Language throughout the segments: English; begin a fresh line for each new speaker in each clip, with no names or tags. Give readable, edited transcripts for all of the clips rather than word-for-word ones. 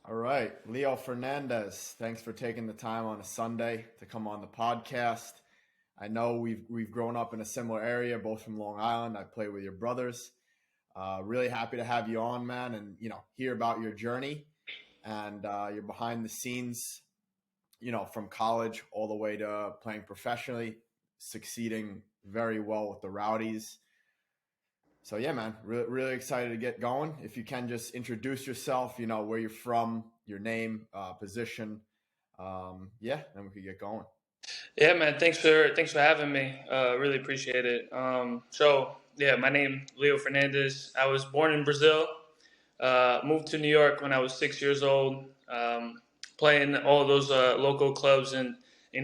All right, Leo Fernandez, thanks for taking the time on a Sunday to come on the podcast. I know we've grown up in a similar area, both from Long Island. I play with your brothers. Really happy to have you on, man, and hear about your journey and your behind the scenes. From college all the way to playing professionally, succeeding very well with the Rowdies. So yeah, man, really excited to get going. If you can just introduce yourself, where you're from, your name, position. Yeah, then we could get going.
Yeah, man. Thanks for having me. Really appreciate it. My name Leo Fernandes. I was born in Brazil. Moved to New York when I was 6 years old. Playing all those local clubs in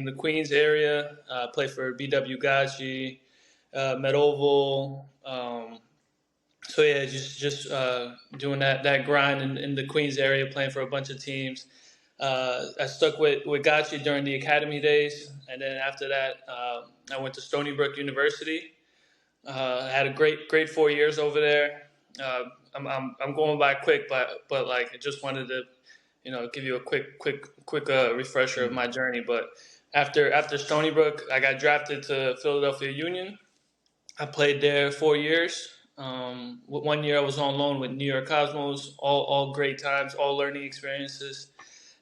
the Queens area. Played for BW Gachi, Medoval. Just doing that grind in the Queens area, playing for a bunch of teams. I stuck with Gachi during the academy days, and then after that, I went to Stony Brook University. I had a great 4 years over there. I'm going by quick, but like I just wanted to, give you a quick refresher of my journey. But after Stony Brook, I got drafted to Philadelphia Union. I played there 4 years. 1 year I was on loan with New York Cosmos. All great times, all learning experiences.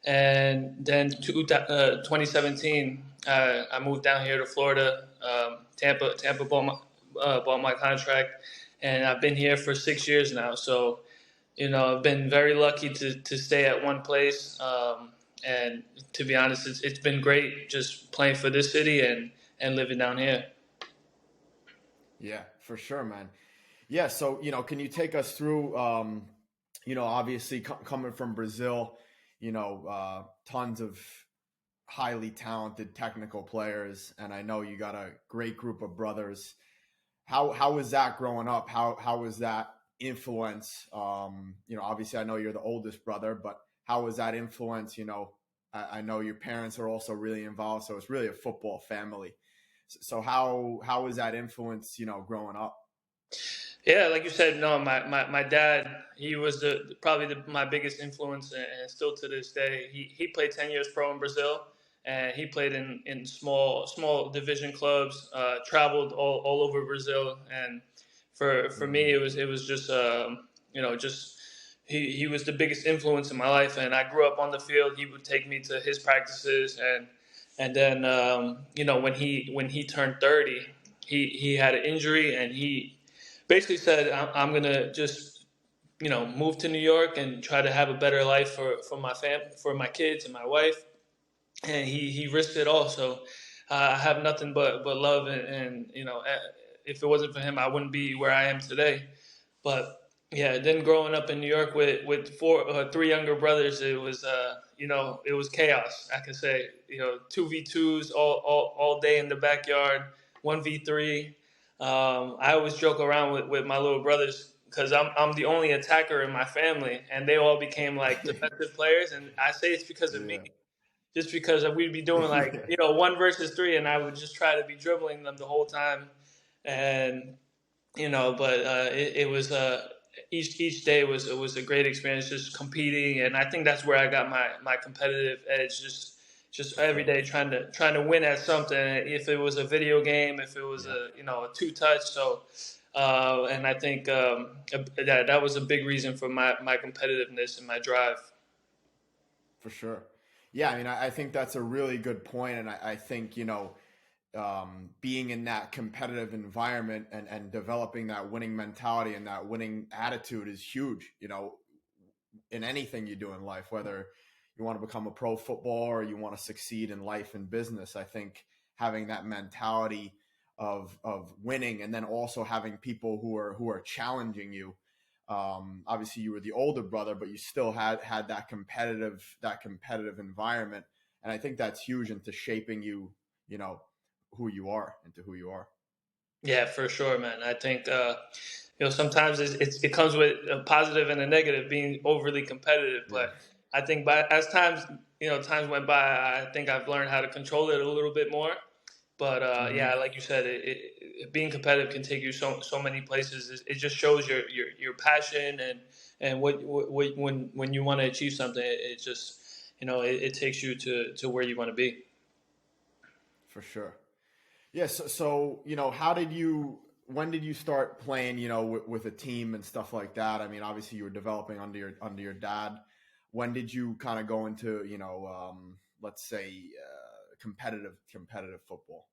And then 2017, I moved down here to Florida. Tampa bought my contract, and I've been here for 6 years now. So, I've been very lucky to stay at one place. And to be honest, it's been great just playing for this city and living down here.
Yeah, for sure, man. Yeah, so can you take us through? Obviously coming from Brazil, tons of highly talented technical players, and I know you got a great group of brothers. How was that growing up? How was that influence? Obviously I know you're the oldest brother, but how was that influence? I know your parents are also really involved, so it's really a football family. So how was that influence? Growing up.
Yeah, like you said, no, my dad, he was probably my biggest influence, and still to this day. He played 10 years pro in Brazil, and he played in small division clubs, traveled all over Brazil. And for me, it was just just he was the biggest influence in my life. And I grew up on the field. He would take me to his practices, and then when he turned 30, he had an injury, and he basically said, I'm going to just, move to New York and try to have a better life for my for my kids and my wife. And he risked it all. So I have nothing but love. And, if it wasn't for him, I wouldn't be where I am today. But yeah, then growing up in New York with three younger brothers, it was, it was chaos. I can say, 2v2s all day in the backyard, 1v3. I always joke around with my little brothers because I'm the only attacker in my family, and they all became like defensive players. And I say it's because of me,
Yeah.
just because we'd be doing like
Yeah.
1 versus 3, and I would just try to be dribbling them the whole time. And but it was each day was a great experience, just competing. And I think that's where I got my competitive edge, just every day trying to win at something. If it was a video game, if it was
Yeah.
a two touch. So and I think that was a big reason for my competitiveness and my drive.
For sure. Yeah, I mean, I think that's a really good point, and I think being in that competitive environment and developing that winning mentality and that winning attitude is huge. In anything you do in life, whether you want to become a pro footballer or you want to succeed in life and business. I think having that mentality of winning, and then also having people who are challenging you. Obviously, you were the older brother, but you still had that competitive environment, and I think that's huge into shaping you. Who you are into who you are.
Yeah, for sure, man. I think sometimes it comes with a positive and a negative, being overly competitive.
Yeah.
But I think as times went by, I think I've learned how to control it a little bit more. But
Mm-hmm.
yeah, like you said, being competitive can take you so many places. It just shows your passion and when you want to achieve something, it just it takes you to where you want to be.
For sure. Yes. So, when did you start playing, with a team and stuff like that? I mean, obviously you were developing under your dad. When did you kind of go into, let's say, competitive football?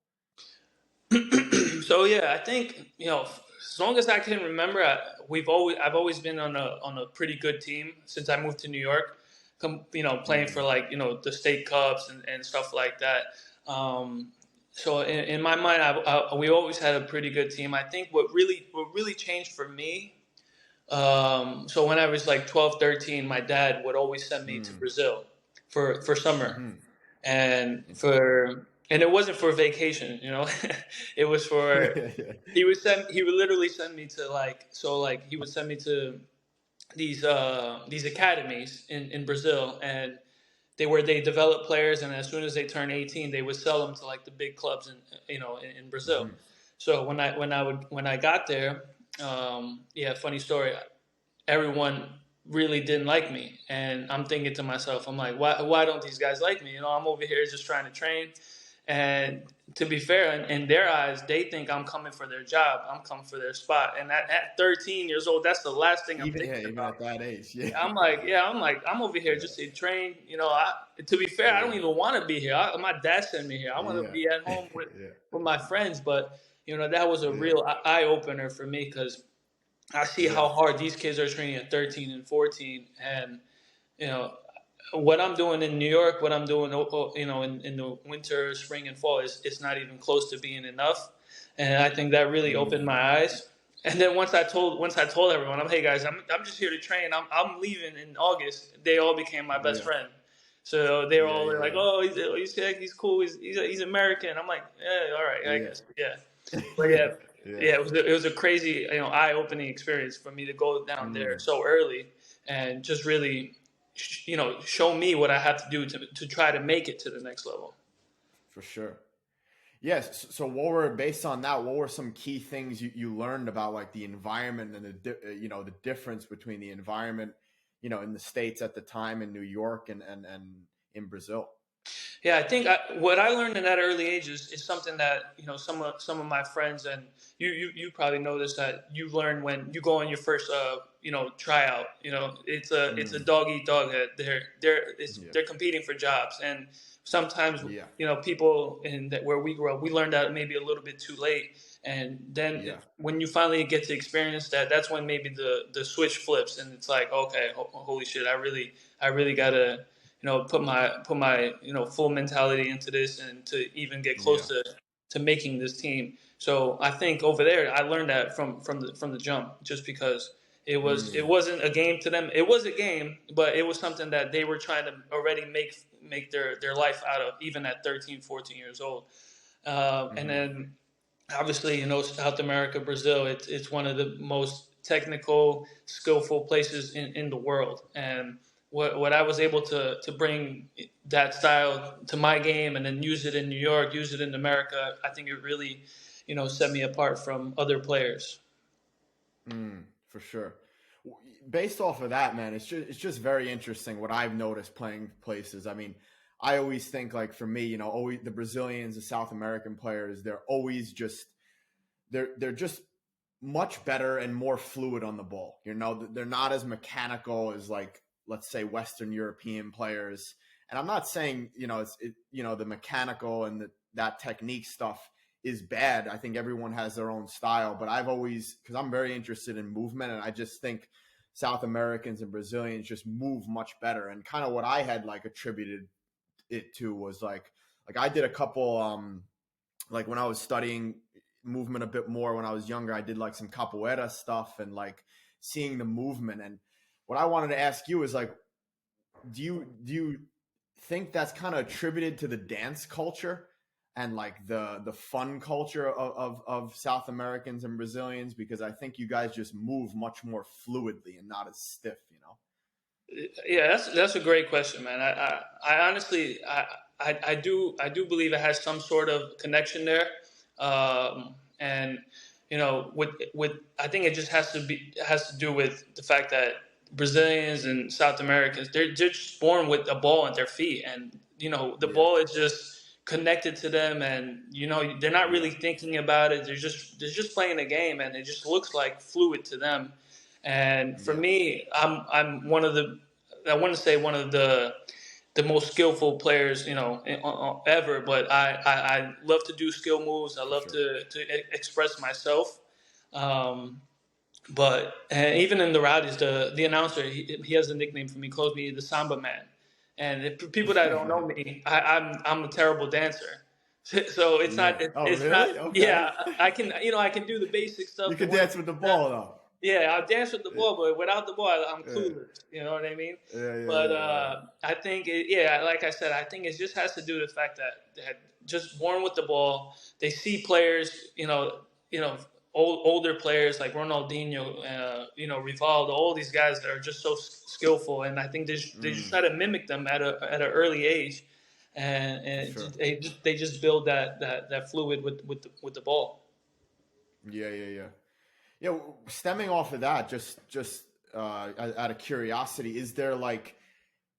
So yeah, I think as long as I can remember, I've always been on a pretty good team since I moved to New York. Playing for
Mm,
like the state cups and stuff like that. Um, so in my mind, we always had a pretty good team. I think what really changed for me. So when I was like 12, 13, my dad would always send me to
mm,
Brazil for summer,
mm-hmm.
and
Interesting.
it wasn't for vacation, it was for
Yeah.
he would literally send me to he would send me to these academies in Brazil, and they develop players, and as soon as they turn 18 they would sell them to like the big clubs in Brazil.
Mm-hmm.
So when I got there, yeah, funny story, everyone really didn't like me, and I'm thinking to myself, I'm like, why don't these guys like me? I'm over here just trying to train. And to be fair, in their eyes, they think I'm coming for their job. I'm coming for their spot. And at 13 years old, that's the last thing I'm thinking
Even
about.
at that age. Yeah.
I'm over here just to train. To be fair, I don't
Yeah.
even want to be here. My dad sent me here. I want to
Yeah.
be at home
Yeah.
with my friends. But that was a
Yeah.
real eye opener for me, because I see
Yeah.
how hard these kids are training at 13 and 14, and you know what I'm doing in New York, what I'm doing, in the winter, spring, and fall is it's not even close to being enough. And I think that really opened
Mm.
my eyes. And then once I told everyone, hey guys, I'm just here to train. I'm leaving in August. They all became my best
Yeah.
friend. So they were
Yeah.
all
Yeah.
like, oh, he's sick, he's cool, he's American. I'm like, yeah, all right, I
Yeah.
guess, yeah.
Yeah.
But
Yeah.
yeah,
Yeah.
yeah, it was a crazy, eye-opening experience for me to go down there
Mm.
so early and just really, show me what I have to do to try to make it to the next level.
For sure. Yes. So, based on that? What were some key things you learned about like the environment and the difference between the environment, in the States at the time in New York and in Brazil?
Yeah, I think what I learned in that early age is something that some of my friends, and you probably know this, that you learn when you go on your first tryout. It's a
Mm.
dog eat dog.
Yeah.
They're competing for jobs, and sometimes
Yeah.
people where we grew up, we learned that maybe a little bit too late, and then
Yeah.
when you finally get to experience that, that's when maybe the switch flips, and it's like, okay, holy shit, I really gotta put my full mentality into this, and to even get close
Yeah.
to making this team. So I think over there I learned that from the jump, just because it
Mm.
wasn't a game to them. It was a game, but it was something that they were trying to already make their life out of, even at 13, 14 years old. And
Mm-hmm.
then obviously, South America, Brazil, it's one of the most technical, skillful places in the world. And what I was able to bring that style to my game, and then use it in New York, use it in America, I think it really, set me apart from other players.
For sure. Based off of that, man, it's just very interesting what I've noticed playing places. I mean, I always think like for me, always the Brazilians, the South American players, they're just much better and more fluid on the ball. They're not as mechanical as like let's say Western European players. And I'm not saying the mechanical and that technique stuff is bad. I think everyone has their own style, but I've always, because I'm very interested in movement, and I just think South Americans and Brazilians just move much better. And kind of what I had like attributed it to was like I did a couple like when I was studying movement a bit more when I was younger, I did like some capoeira stuff and like seeing the movement. And what I wanted to ask you is like, do you think that's kind of attributed to the dance culture and like the fun culture of South Americans and Brazilians? Because I think you guys just move much more fluidly and not as stiff.
Yeah, that's a great question, man. I honestly, I do believe it has some sort of connection there. And with I think it just has to do with the fact that Brazilians and South Americans, they're just born with a ball at their feet, and the
Yeah.
ball is just connected to them, and they're not
Yeah.
really thinking about it. They're just playing a game, and it just looks like fluid to them. And for
Yeah.
me, I'm one of the I want to say one of the most skillful players ever. But I love to do skill moves. I
For
love
sure.
to express myself. But even in the Rowdies, the announcer, he has a nickname for me. Calls me the Samba Man. And for people that don't know me, I'm a terrible dancer. So it's
Yeah.
not
Oh,
it's not
really? Okay.
yeah. I can do the basic
You
stuff. The
could
ones
dance with the
that
ball though.
yeah, I'll dance with the
Yeah.
ball, but without the ball, I'm
Yeah.
clueless. You know what I mean?
Yeah. Yeah.
But
Yeah. Yeah.
I think, yeah, like I said, I think it just has to do with the fact that just born with the ball, they see players, older players like Ronaldinho, Rivaldo, all these guys that are just so skillful, and I think they just try to mimic them at an early age,
For
and
sure.
they just build that fluid with the ball.
Yeah. Yeah. Yeah. Yeah. Stemming off of that, just out of curiosity, is there like,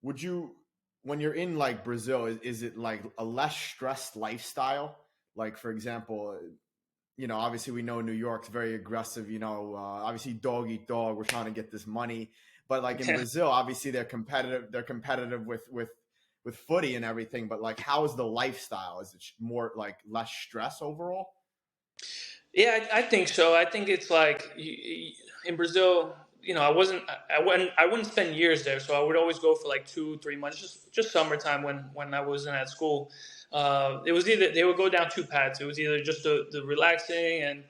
would you, when you're in like Brazil, is it like a less stressed lifestyle? Like, for example, obviously we know New York's very aggressive, obviously dog eat dog. We're trying to get this money. But like in Brazil, obviously they're competitive. They're competitive with footy and everything. But like, how is the lifestyle? Is it more like less stress overall?
Yeah, I think so. I think it's like in Brazil, I wouldn't spend years there, so I would always go for like 2, 3 months, just summertime when I wasn't at school. It was either they would go down two paths. It was either just the relaxing and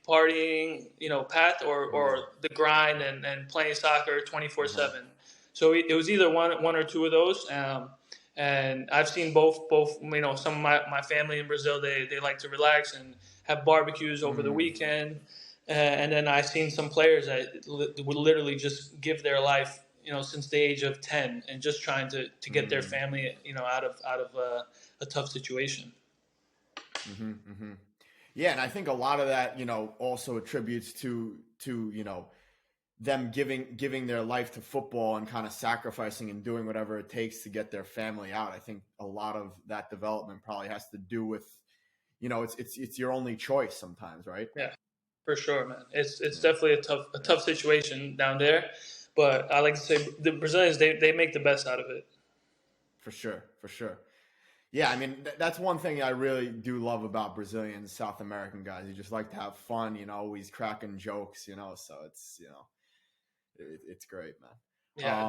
partying, path, or
Yeah.
the grind and playing soccer
Uh huh.
24/7. So it was either one or two of those. And I've seen both. Some of my family in Brazil, they like to relax and have barbecues over the
Mm,
weekend. And then I've seen some players that would literally just give their life, since the age of 10, and just trying to get their
mm,
family, out of a tough situation.
mm-hmm, mm-hmm. Yeah, and I think a lot of that, also attributes to them giving their life to football and kind of sacrificing and doing whatever it takes to get their family out. I think a lot of that development probably has to do with, it's your only choice sometimes, right?
Yeah, for sure, man. It's
Yeah,
definitely a tough situation down there, but I like to say the Brazilians, they make the best out of it.
for sure, for sure. Yeah, I mean that's one thing I really do love about Brazilian South American guys. You just like to have fun, always cracking jokes, so it's it's great, man.
Yeah,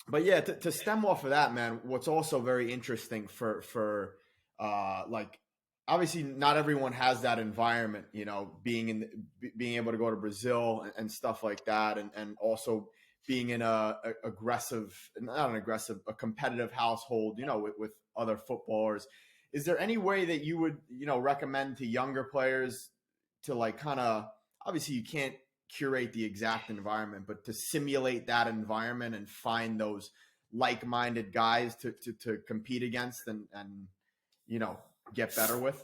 But yeah, to stem off of that, man, what's also very interesting for like obviously not everyone has that environment, being able to go to Brazil and stuff like that, and also being in a aggressive, not an aggressive, a competitive household, with other footballers. Is there any way that you would, recommend to younger players to like kind of, obviously you can't curate the exact environment, but to simulate that environment and find those like-minded guys to compete against and you know get better with?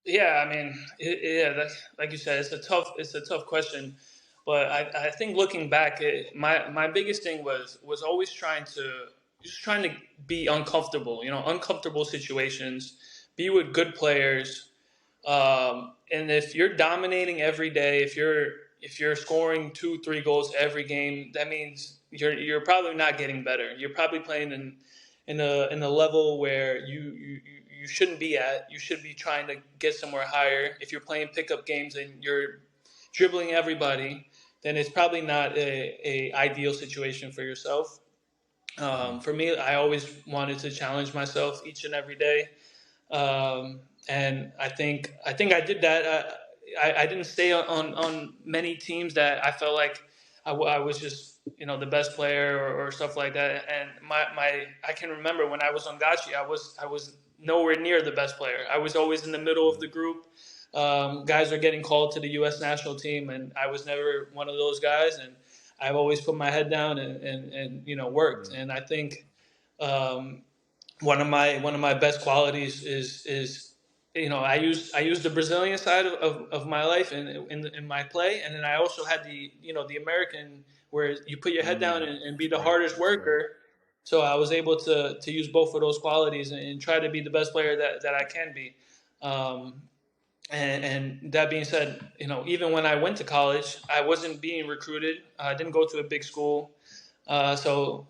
Yeah, I mean, yeah, like you said, it's a tough question, but I think looking back, my biggest thing was always trying to be uncomfortable, uncomfortable situations, be with good players, and if you're dominating every day, if you're scoring 2, 3 goals every game, that means you're probably not getting better. You're probably playing in a level where you shouldn't be at. You should be trying to get somewhere higher. If you're playing pickup games and you're dribbling everybody, then it's probably not a ideal situation for yourself.
Mm-hmm.
For me, I always wanted to challenge myself each and every day, and I think I did that. I didn't stay on many teams that I felt like I was just the best player or stuff like that. And my I can remember when I was on Gachi, I was nowhere near the best player. I was always in the middle of the group. Guys are getting called to the U.S. national team, and I was never one of those guys. And I've always put my head down and worked.
Mm-hmm.
And I think. Um, one of my best qualities is I used the Brazilian side of my life in my play, and then I also had the American where you put your head down and be the hardest
For sure.
worker. So I was able to use both of those qualities and try to be the best player that I can be. Um, and that being said, even when I went to college, I wasn't being recruited. I didn't go to a big school, so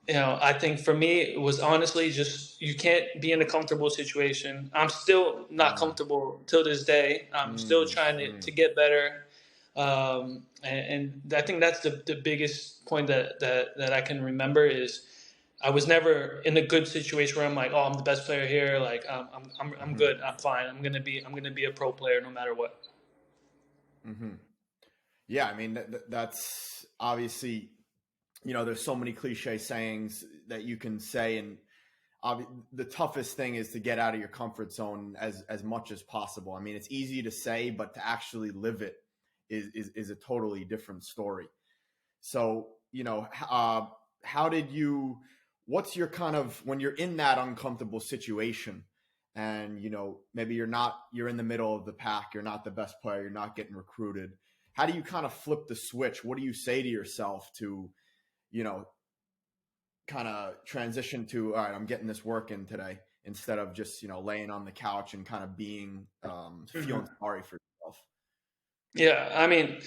I think for me, it was honestly just you can't be in a comfortable situation. I'm still not comfortable till this day. I'm still trying to get better. And I think that's the biggest point that I can remember is I was never in a good situation where I'm like, oh, I'm the best player here. Like I'm good. I'm fine. I'm gonna be a pro player no matter what.
Yeah, I mean that's obviously, there's so many cliche sayings that you can say, and the toughest thing is to get out of your comfort zone as much as possible. I mean, it's easy to say, but to actually live it is a totally different story. So, how did you? What's your kind of when you're in that uncomfortable situation, and maybe you're in the middle of the pack, you're not the best player, you're not getting recruited. How do you kind of flip the switch? What do you say to yourself to, you know, kind of transition to, all right, I'm getting this work in today, instead of just, laying on the couch and kind of being, feeling sorry for yourself?
Yeah, I mean,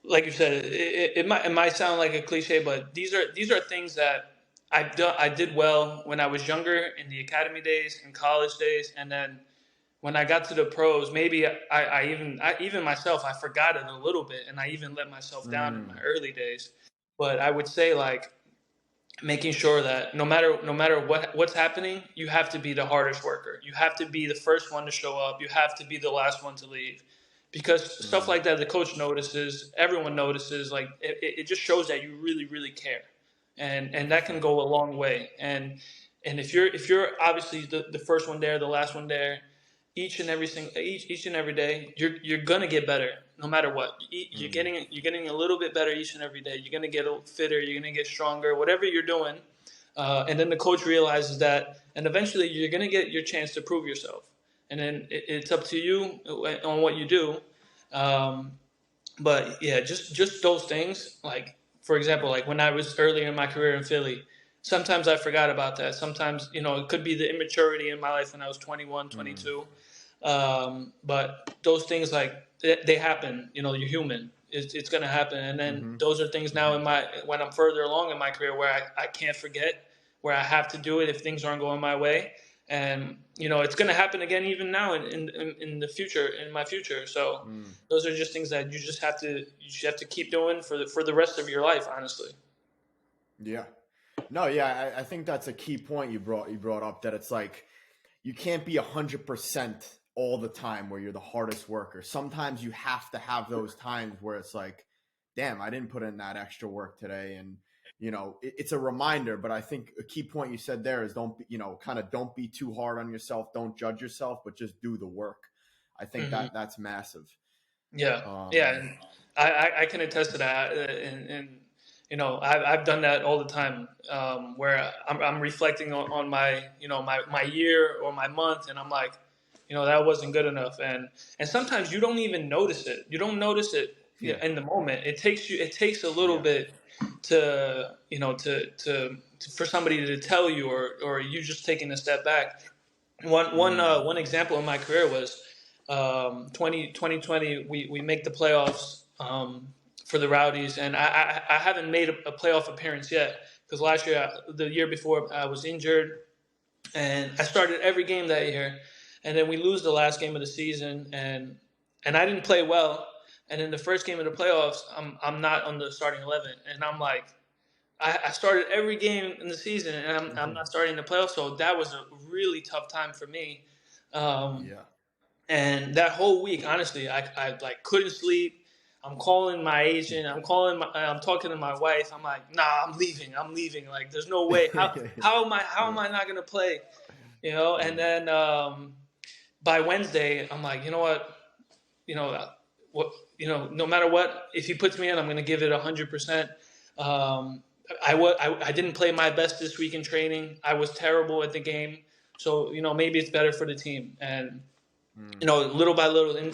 like you said, it might sound like a cliche, but these are things that I did well when I was younger in the academy days, in college days, and then when I got to the pros, maybe I even myself I forgot it a little bit, and I even let myself down in my early days. But I would say like making sure that no matter what's happening, you have to be the hardest worker. You have to be the first one to show up. You have to be the last one to leave, because stuff like that the coach notices, everyone notices. Like it just shows that you really really care, and that can go a long way. And if you're obviously the first one there, the last one there, each and every day, you're gonna get better no matter what. You're getting a little bit better each and every day. You're gonna get a little fitter. You're gonna get stronger. Whatever you're doing, and then the coach realizes that, and eventually you're gonna get your chance to prove yourself. And then it's up to you on what you do. Um, but yeah, just those things. Like for example, like when I was earlier in my career in Philly, sometimes I forgot about that. Sometimes it could be the immaturity in my life when I was 21, 22. But those things like they happen. You're human. It's gonna happen. And then those are things now when I'm further along in my career where I can't forget, where I have to do it if things aren't going my way. And it's gonna happen again even now in the future, in my future. So those are just things that you just have to keep doing for the rest of your life, honestly.
Yeah. No, yeah, I think that's a key point you brought up, that it's like you can't be 100% all the time where you're the hardest worker. Sometimes you have to have those times where it's like, damn, I didn't put in that extra work today, and it's a reminder. But I think a key point you said there is don't be, kind of don't be too hard on yourself, don't judge yourself, but just do the work. I think
Hmm.
that's massive.
Yeah, yeah,
Um,
and I can attest to that, and I've done that all the time, where I'm reflecting on my my year or my month, and I'm like, that wasn't good enough, and sometimes you don't even notice it. You don't notice it
yeah,
in the moment. It takes a little
yeah.
bit to for somebody to tell you, or you just taking a step back. One example in my career was 2020. We make the playoffs for the Rowdies, and I haven't made a playoff appearance yet because last year, the year before, I was injured, and I started every game that year, and then we lose the last game of the season, and I didn't play well. And in the first game of the playoffs, I'm not on the starting 11, and I'm like, I started every game in the season, and I'm not starting the playoffs, so that was a really tough time for me. Um,
Yeah.
and that whole week, honestly, I like couldn't sleep. I'm calling my agent. I'm talking to my wife. I'm like, nah, I'm leaving. I'm leaving. Like, there's no way. How am I not gonna play? And then by Wednesday, I'm like, you know what? You know what? No matter what, if he puts me in, I'm gonna give it 100%. Um, I didn't play my best this week in training. I was terrible at the game. So maybe it's better for the team. And
Mm.
little by little,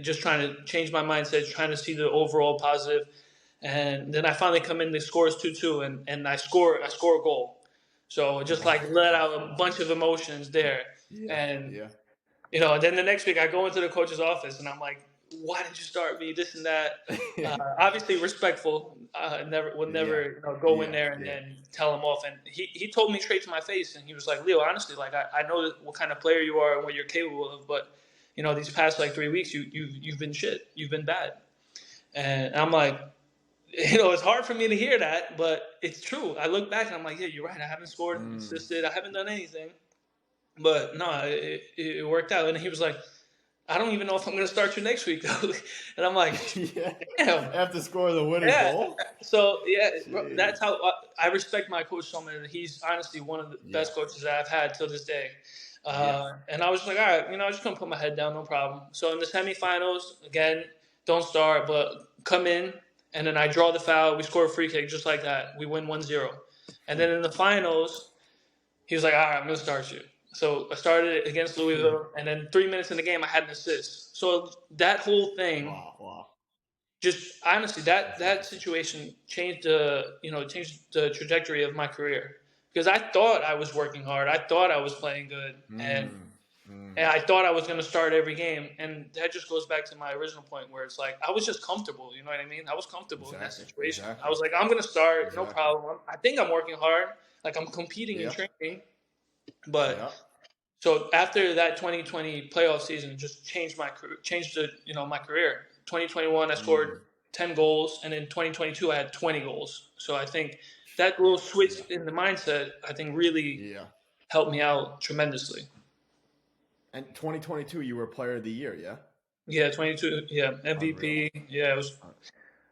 just trying to change my mindset, trying to see the overall positive. And then I finally come in, the score is 2-2, and I score a goal. So just
Wow.
like let
Wow.
out a bunch of emotions there.
Yeah.
And,
Yeah.
and then the next week I go into the coach's office and I'm like, why did you start me? This and that. Obviously respectful. Never would
Yeah.
never go in
Yeah.
there and
Yeah.
then tell him off. And he told me straight to my face, and he was like, Leo, honestly, like I know what kind of player you are and what you're capable of, but these past like 3 weeks you've been shit. You've been bad. And I'm like, it's hard for me to hear that, but it's true. I look back and I'm like, yeah, you're right. I haven't scored,
Mm.
assisted, I haven't done anything. But no, it worked out. And he was like, I don't even know if I'm going to start you next week, though. And I'm like,
Yeah.
damn.
Have to score the winning
Yeah.
goal.
So, yeah, bro,
Jeez.
that's how I respect my coach so much. He's honestly one of the
Yeah.
best coaches that I've had till this day.
Yeah.
And I was just like, all right, I'm just going to put my head down, no problem. So in the semifinals, again, don't start, but come in. And then I draw the foul. We score a free kick just like that. We win 1-0. And then in the finals, he was like, all right, I'm going to start you. So I started against Louisville. And then 3 minutes in the game, I had an assist. So that whole thing,
Wow. Wow.
just honestly, that
That's
that
interesting.
situation changed the trajectory of my career, because I thought I was working hard. I thought I was playing good. And
Mm. Mm.
I thought I was going to start every game. And that just goes back to my original point where it's like I was just comfortable. You know what I mean? I was comfortable in that
Exactly.
situation. I
Exactly.
was like, I'm going to start, no
Exactly.
problem. I think I'm working hard. Like I'm competing in
Yeah.
training. But
Yeah.
so after that 2020 playoff season, it just changed my career. 2021, I
Mm.
scored 10 goals, and in 2022, I had 20 goals. So I think that little switch
Yeah.
in the mindset, I think, really
Yeah.
helped me out tremendously.
And 2022, you were player of the year, yeah?
Yeah, 22. Yeah,
Unreal.
MVP. Yeah, it was.
Un-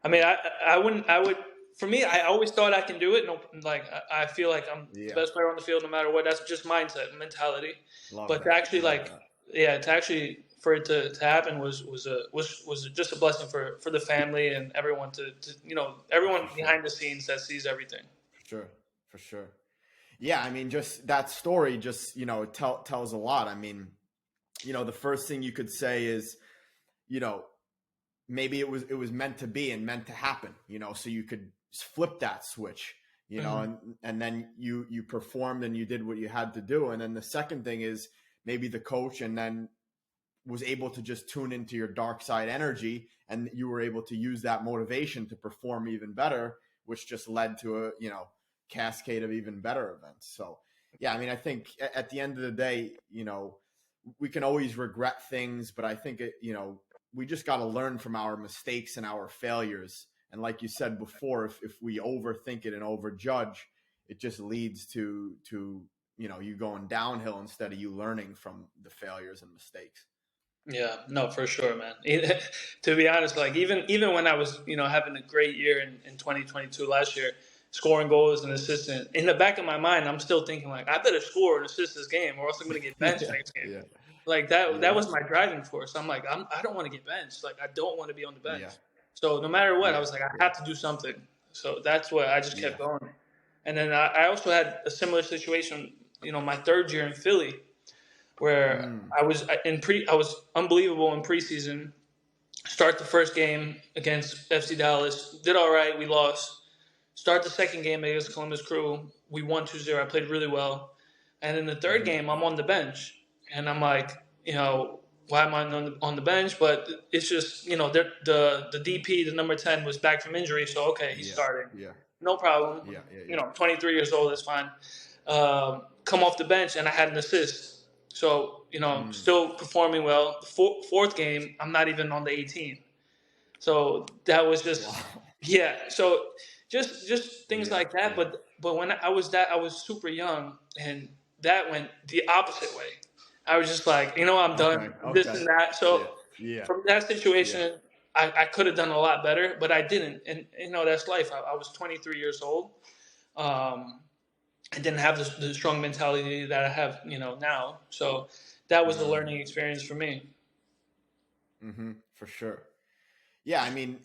I mean, I wouldn't. I would. For me, I always thought I can do it. No, like I feel like I'm the
Yeah.
best player on the field, no matter what. That's just mindset, mentality.
Love
But to
that.
actually
Love
like,
that.
yeah, to actually for it to happen was just a blessing for the family and everyone everyone
For sure.
behind the scenes that sees everything.
For sure. For sure. Yeah, I mean, just that story just, tells a lot. I mean, the first thing you could say is, you know, maybe it was meant to be and meant to happen, so you could flip that switch,
Mm-hmm.
and then you performed and you did what you had to do. And then the second thing is maybe the coach and then was able to just tune into your dark side energy, and you were able to use that motivation to perform even better, which just led to a cascade of even better events. So yeah, I mean, I think at the end of the day, we can always regret things, but I think we just got to learn from our mistakes and our failures. And like you said before, if we overthink it and overjudge, it just leads to you going downhill instead of you learning from the failures and mistakes.
Yeah, no, for sure, man. To be honest, like even when I was, having a great year in 2022 last year, scoring goals and assisting, in the back of my mind, I'm still thinking like, I better score and assist this game, or else I'm gonna get benched
Yeah,
next game.
yeah,
Like that
yeah,
was my driving force. I'm like, I don't want to get benched. Like I don't want to be on the bench.
yeah,
So no matter what, I
yeah,
was like, I
yeah,
have to do something. So that's what I just
yeah.
kept going. And then I also had a similar situation, my third year in Philly, where
Mm,
I was unbelievable in preseason. Start the first game against FC Dallas, did all right. We lost. Start the second game against Columbus Crew, we won 2-0. I played really well. And in the third
mm-hmm.
game, I'm on the bench, and I'm like, why am I on the bench? But it's just, the DP, the number 10, was back from injury, so okay, he's
Yeah,
starting,
yeah,
no problem.
yeah, yeah, yeah.
23 years old, that's fine. Come off the bench, and I had an assist. So,
Mm.
still performing well. The fourth game, I'm not even on the 18. So that was
Wow.
just, yeah. So just things
Yeah,
like that.
yeah.
But when I was super young, and that went the opposite way. I was just like, I'm
Okay,
done, this
okay.
and that.
Yeah,
So
yeah,
from that
yeah.
situation, I could have done a lot better, but I didn't. And that's life. I was 23 years old. Um, I didn't have the strong mentality that I have, now. So that was a
Mm,
learning experience for me.
mm-hmm, for sure. Yeah, I mean,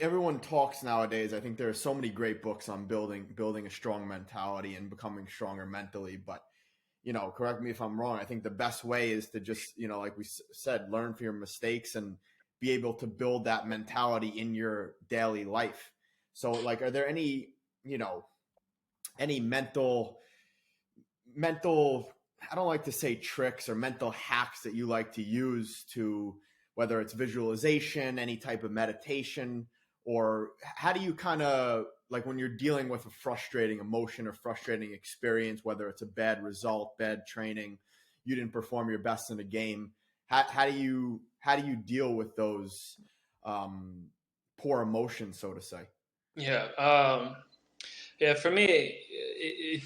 everyone talks nowadays. I think there are so many great books on building a strong mentality and becoming stronger mentally. But correct me if I'm wrong. I think the best way is to just, like we said, learn from your mistakes and be able to build that mentality in your daily life. So like, are there any, any mental, I don't like to say tricks or mental hacks that you like to use to, whether it's visualization, any type of meditation, or how do you kind of like when you're dealing with a frustrating emotion or frustrating experience, whether it's a bad result, bad training, you didn't perform your best in a game. How do you deal with those poor emotions, so to say?
Yeah. Yeah, for me,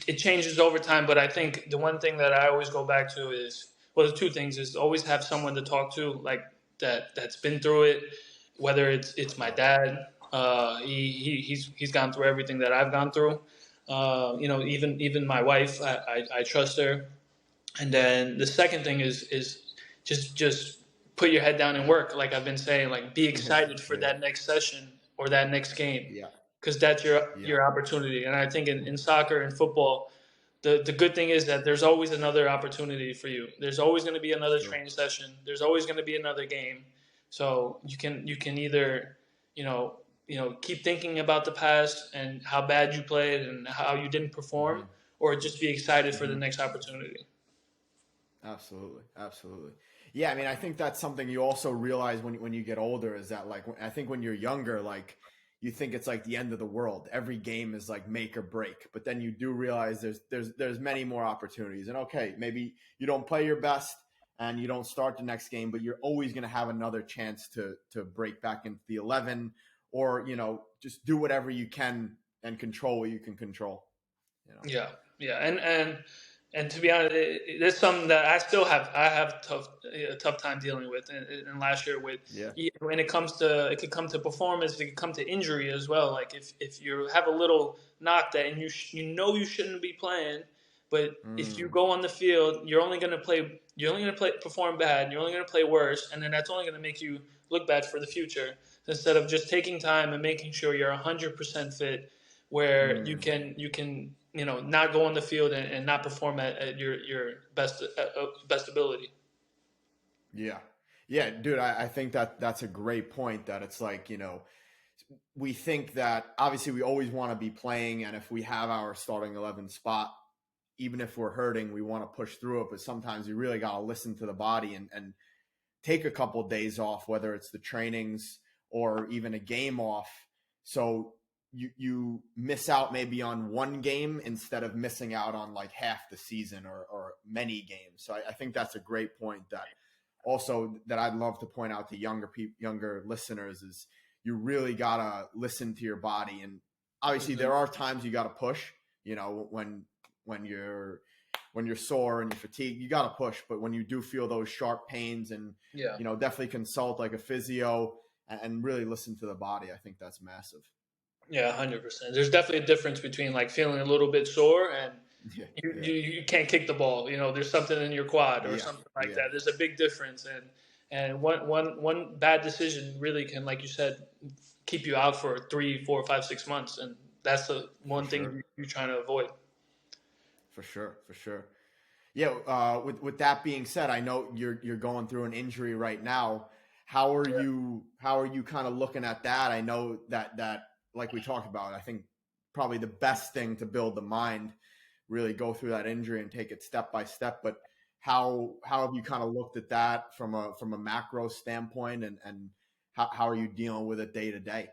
it changes over time. But I think the one thing that I always go back to is, well, the two things is always have someone to talk to, like that's been through it. Whether it's my dad, he's gone through everything that I've gone through. Even my wife, I trust her. And then the second thing is just put your head down and work. Like I've been saying, like be excited for
Yeah.
that next session or that next game,
Yeah.
because that's
Yeah.
your opportunity. And I think in soccer and football, the good thing is that there's always another opportunity for you. There's always going to be another
Sure.
training session. There's always going to be another game. So you can either keep thinking about the past and how bad you played and how you didn't perform,
Mm-hmm.
or just be excited for the
Mm-hmm.
next opportunity.
Absolutely, absolutely. Yeah, I mean, I think that's something you also realize when you get older is that like I think when you're younger, like you think it's like the end of the world. Every game is like make or break, but then you do realize there's many more opportunities. And okay, maybe you don't play your best and you don't start the next game, but you're always going to have another chance to break back into the 11 or just do whatever you can and control what you can control.
Yeah, yeah, and to be honest, there's something that I have a tough time dealing with, and last year with
Yeah.
when it could come to performance, it could come to injury as well. Like if you have a little knock that and you shouldn't be playing, but if you
Mm.
go on the field, you're only gonna play perform bad, you're only gonna play worse, and then that's only gonna make you look bad for the future. Instead of just taking time and making sure you're 100% fit, where
Mm.
you can not go on the field and not perform at your best ability.
Yeah. Yeah, dude, I think that's a great point that it's like, we think that obviously we always want to be playing. And if we have our starting 11 spot, even if we're hurting, we want to push through it. But sometimes you really got to listen to the body and take a couple of days off, whether it's the trainings or even a game off. So you miss out maybe on one game instead of missing out on like half the season or many games. So I think that's a great point that also that I'd love to point out to younger listeners is you really gotta listen to your body. And obviously
Mm-hmm.
there are times you gotta push, when you're sore and you're fatigued, you gotta push. But when you do feel those sharp pains and
Yeah,
definitely consult like a physio and really listen to the body. I think that's massive.
yeah, 100%. There's definitely a difference between like feeling a little bit sore and
Yeah,
you can't kick the ball. There's something in your quad or
yeah,
something like
yeah,
that. There's a big difference, and one bad decision really can, like you said, keep you out for 3, 4, 5, 6 months, and that's the
for
one
sure,
thing you're trying to avoid.
for sure, for sure. Yeah. With that being said, I know you're going through an injury right now. How are you kind of looking at that? I know that like we talked about, I think probably the best thing to build the mind, really go through that injury and take it step by step. But how have you kind of looked at that from a macro standpoint, and how are you dealing with it day to day?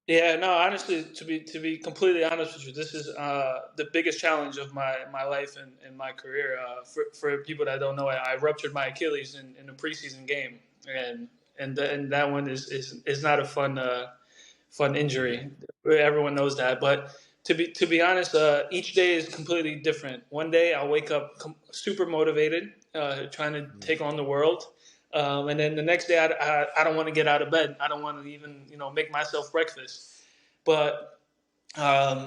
Yeah, no, honestly, to be completely honest with you, this is the biggest challenge of my life and my career. For people that don't know, I ruptured my Achilles in a preseason game, and that one is not a fun
Yeah.
injury. Everyone knows that, but to be honest, each day is completely different. One day I'll wake up super motivated, trying to
Mm.
take on the world. And then the next day, I don't want to get out of bed. I don't want to even make myself breakfast. But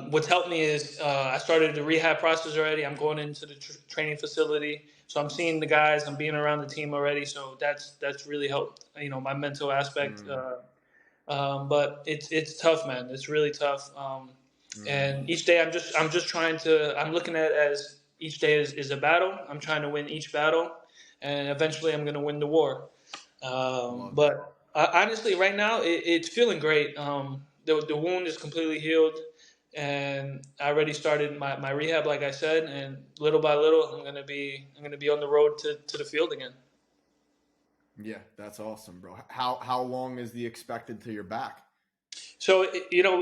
what's helped me is I started the rehab process already. I'm going into the training facility, so I'm seeing the guys. I'm being around the team already, so that's really helped. My mental aspect.
Mm.
But it's tough, man. It's really tough.
Mm.
And each day I'm just trying to. I'm looking at it as each day is a battle. I'm trying to win each battle, and eventually I'm going to win the war.
Love it.
But honestly, right now it's feeling great. The wound is completely healed, and I already started my rehab, like I said, and little by little, I'm gonna be on the road to the field again.
Yeah, that's awesome, bro. How long is the expected till you're back?
So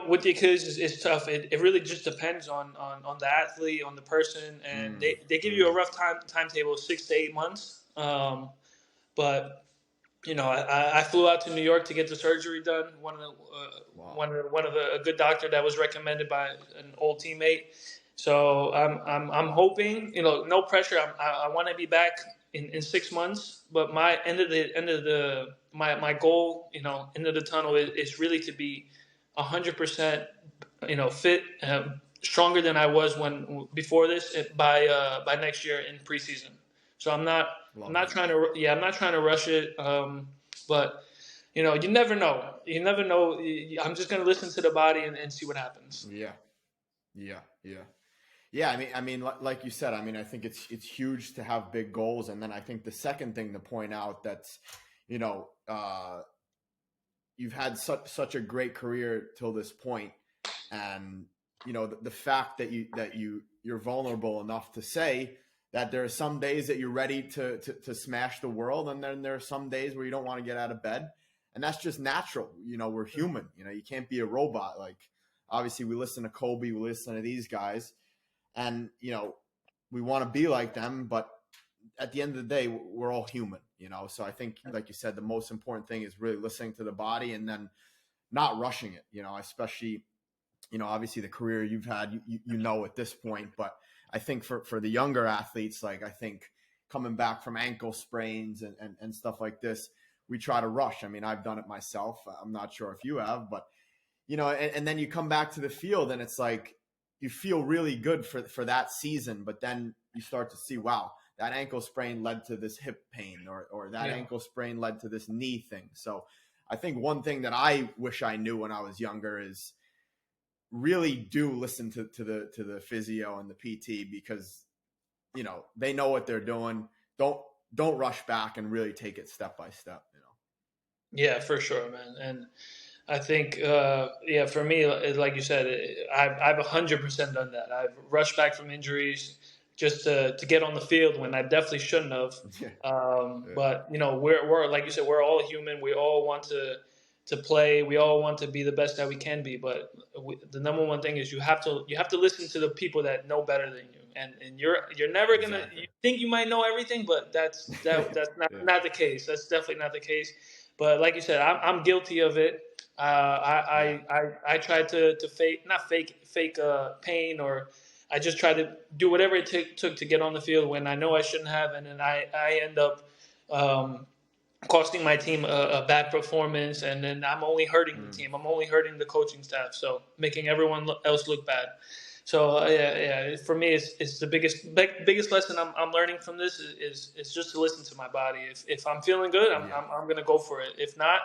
with the Achilles is tough. It really just depends on the athlete, on the person, and
Mm,
they give you a
mm.
rough timetable, 6 to 8 months. But I flew out to New York to get the surgery done.
Wow.
One of the a good doctor that was recommended by an old teammate. So I'm hoping, no pressure. I want to be back in 6 months, but my my goal, end of the tunnel is really to be 100%, fit, stronger than I was when before this by next year in preseason. So I'm
Love
not
it.
trying to, I'm not trying to rush it. But you never know. You never know. I'm just gonna listen to the body and see what happens.
Yeah. Yeah. Yeah. Yeah, like you said, I think it's huge to have big goals, and then I think the second thing to point out that's, you know, you've had such a great career till this point, and the fact that you're vulnerable enough to say that there are some days that you're ready to smash the world, and then there are some days where you don't want to get out of bed, and that's just natural. We're human. You can't be a robot. Like, obviously, we listen to Kobe, we listen to these guys, and we want to be like them, but at the end of the day, we're all human. So I think, like you said, the most important thing is really listening to the body, and then not rushing it, especially, obviously the career you've had, at this point. But I think for the younger athletes, like, I think coming back from ankle sprains and stuff like this, we try to rush. I've done it myself. I'm not sure if you have, but and then you come back to the field, and it's like you feel really good for that season, but then you start to see, wow, that ankle sprain led to this hip pain, or that ankle sprain led to this knee thing. So I think one thing that I wish I knew when I was younger is really do listen to the physio and the PT, because they know what they're doing. Don't rush back, and really take it step by step.
Yeah, for sure, man. And I think, for me, like you said, I've 100% done that. I've rushed back from injuries just to get on the field when I definitely shouldn't have.
Yeah.
But we're like you said, we're all human. We all want to play. We all want to be the best that we can be. But the number one thing is you have to listen to the people that know better than you. And you're never gonna.
Exactly.
You think you might know everything, but that's
Yeah.
not the case. That's definitely not the case. But like you said, I'm guilty of it.
Yeah.
I tried to fake pain, or I just tried to do whatever it took to get on the field when I know I shouldn't have, and then I end up costing my team a bad performance, and then I'm only hurting the team. I'm only hurting the coaching staff, so making everyone else look bad. So yeah. For me, it's the biggest lesson I'm learning from this is just to listen to my body. If I'm feeling good,
Yeah.
I'm gonna go for it. If not,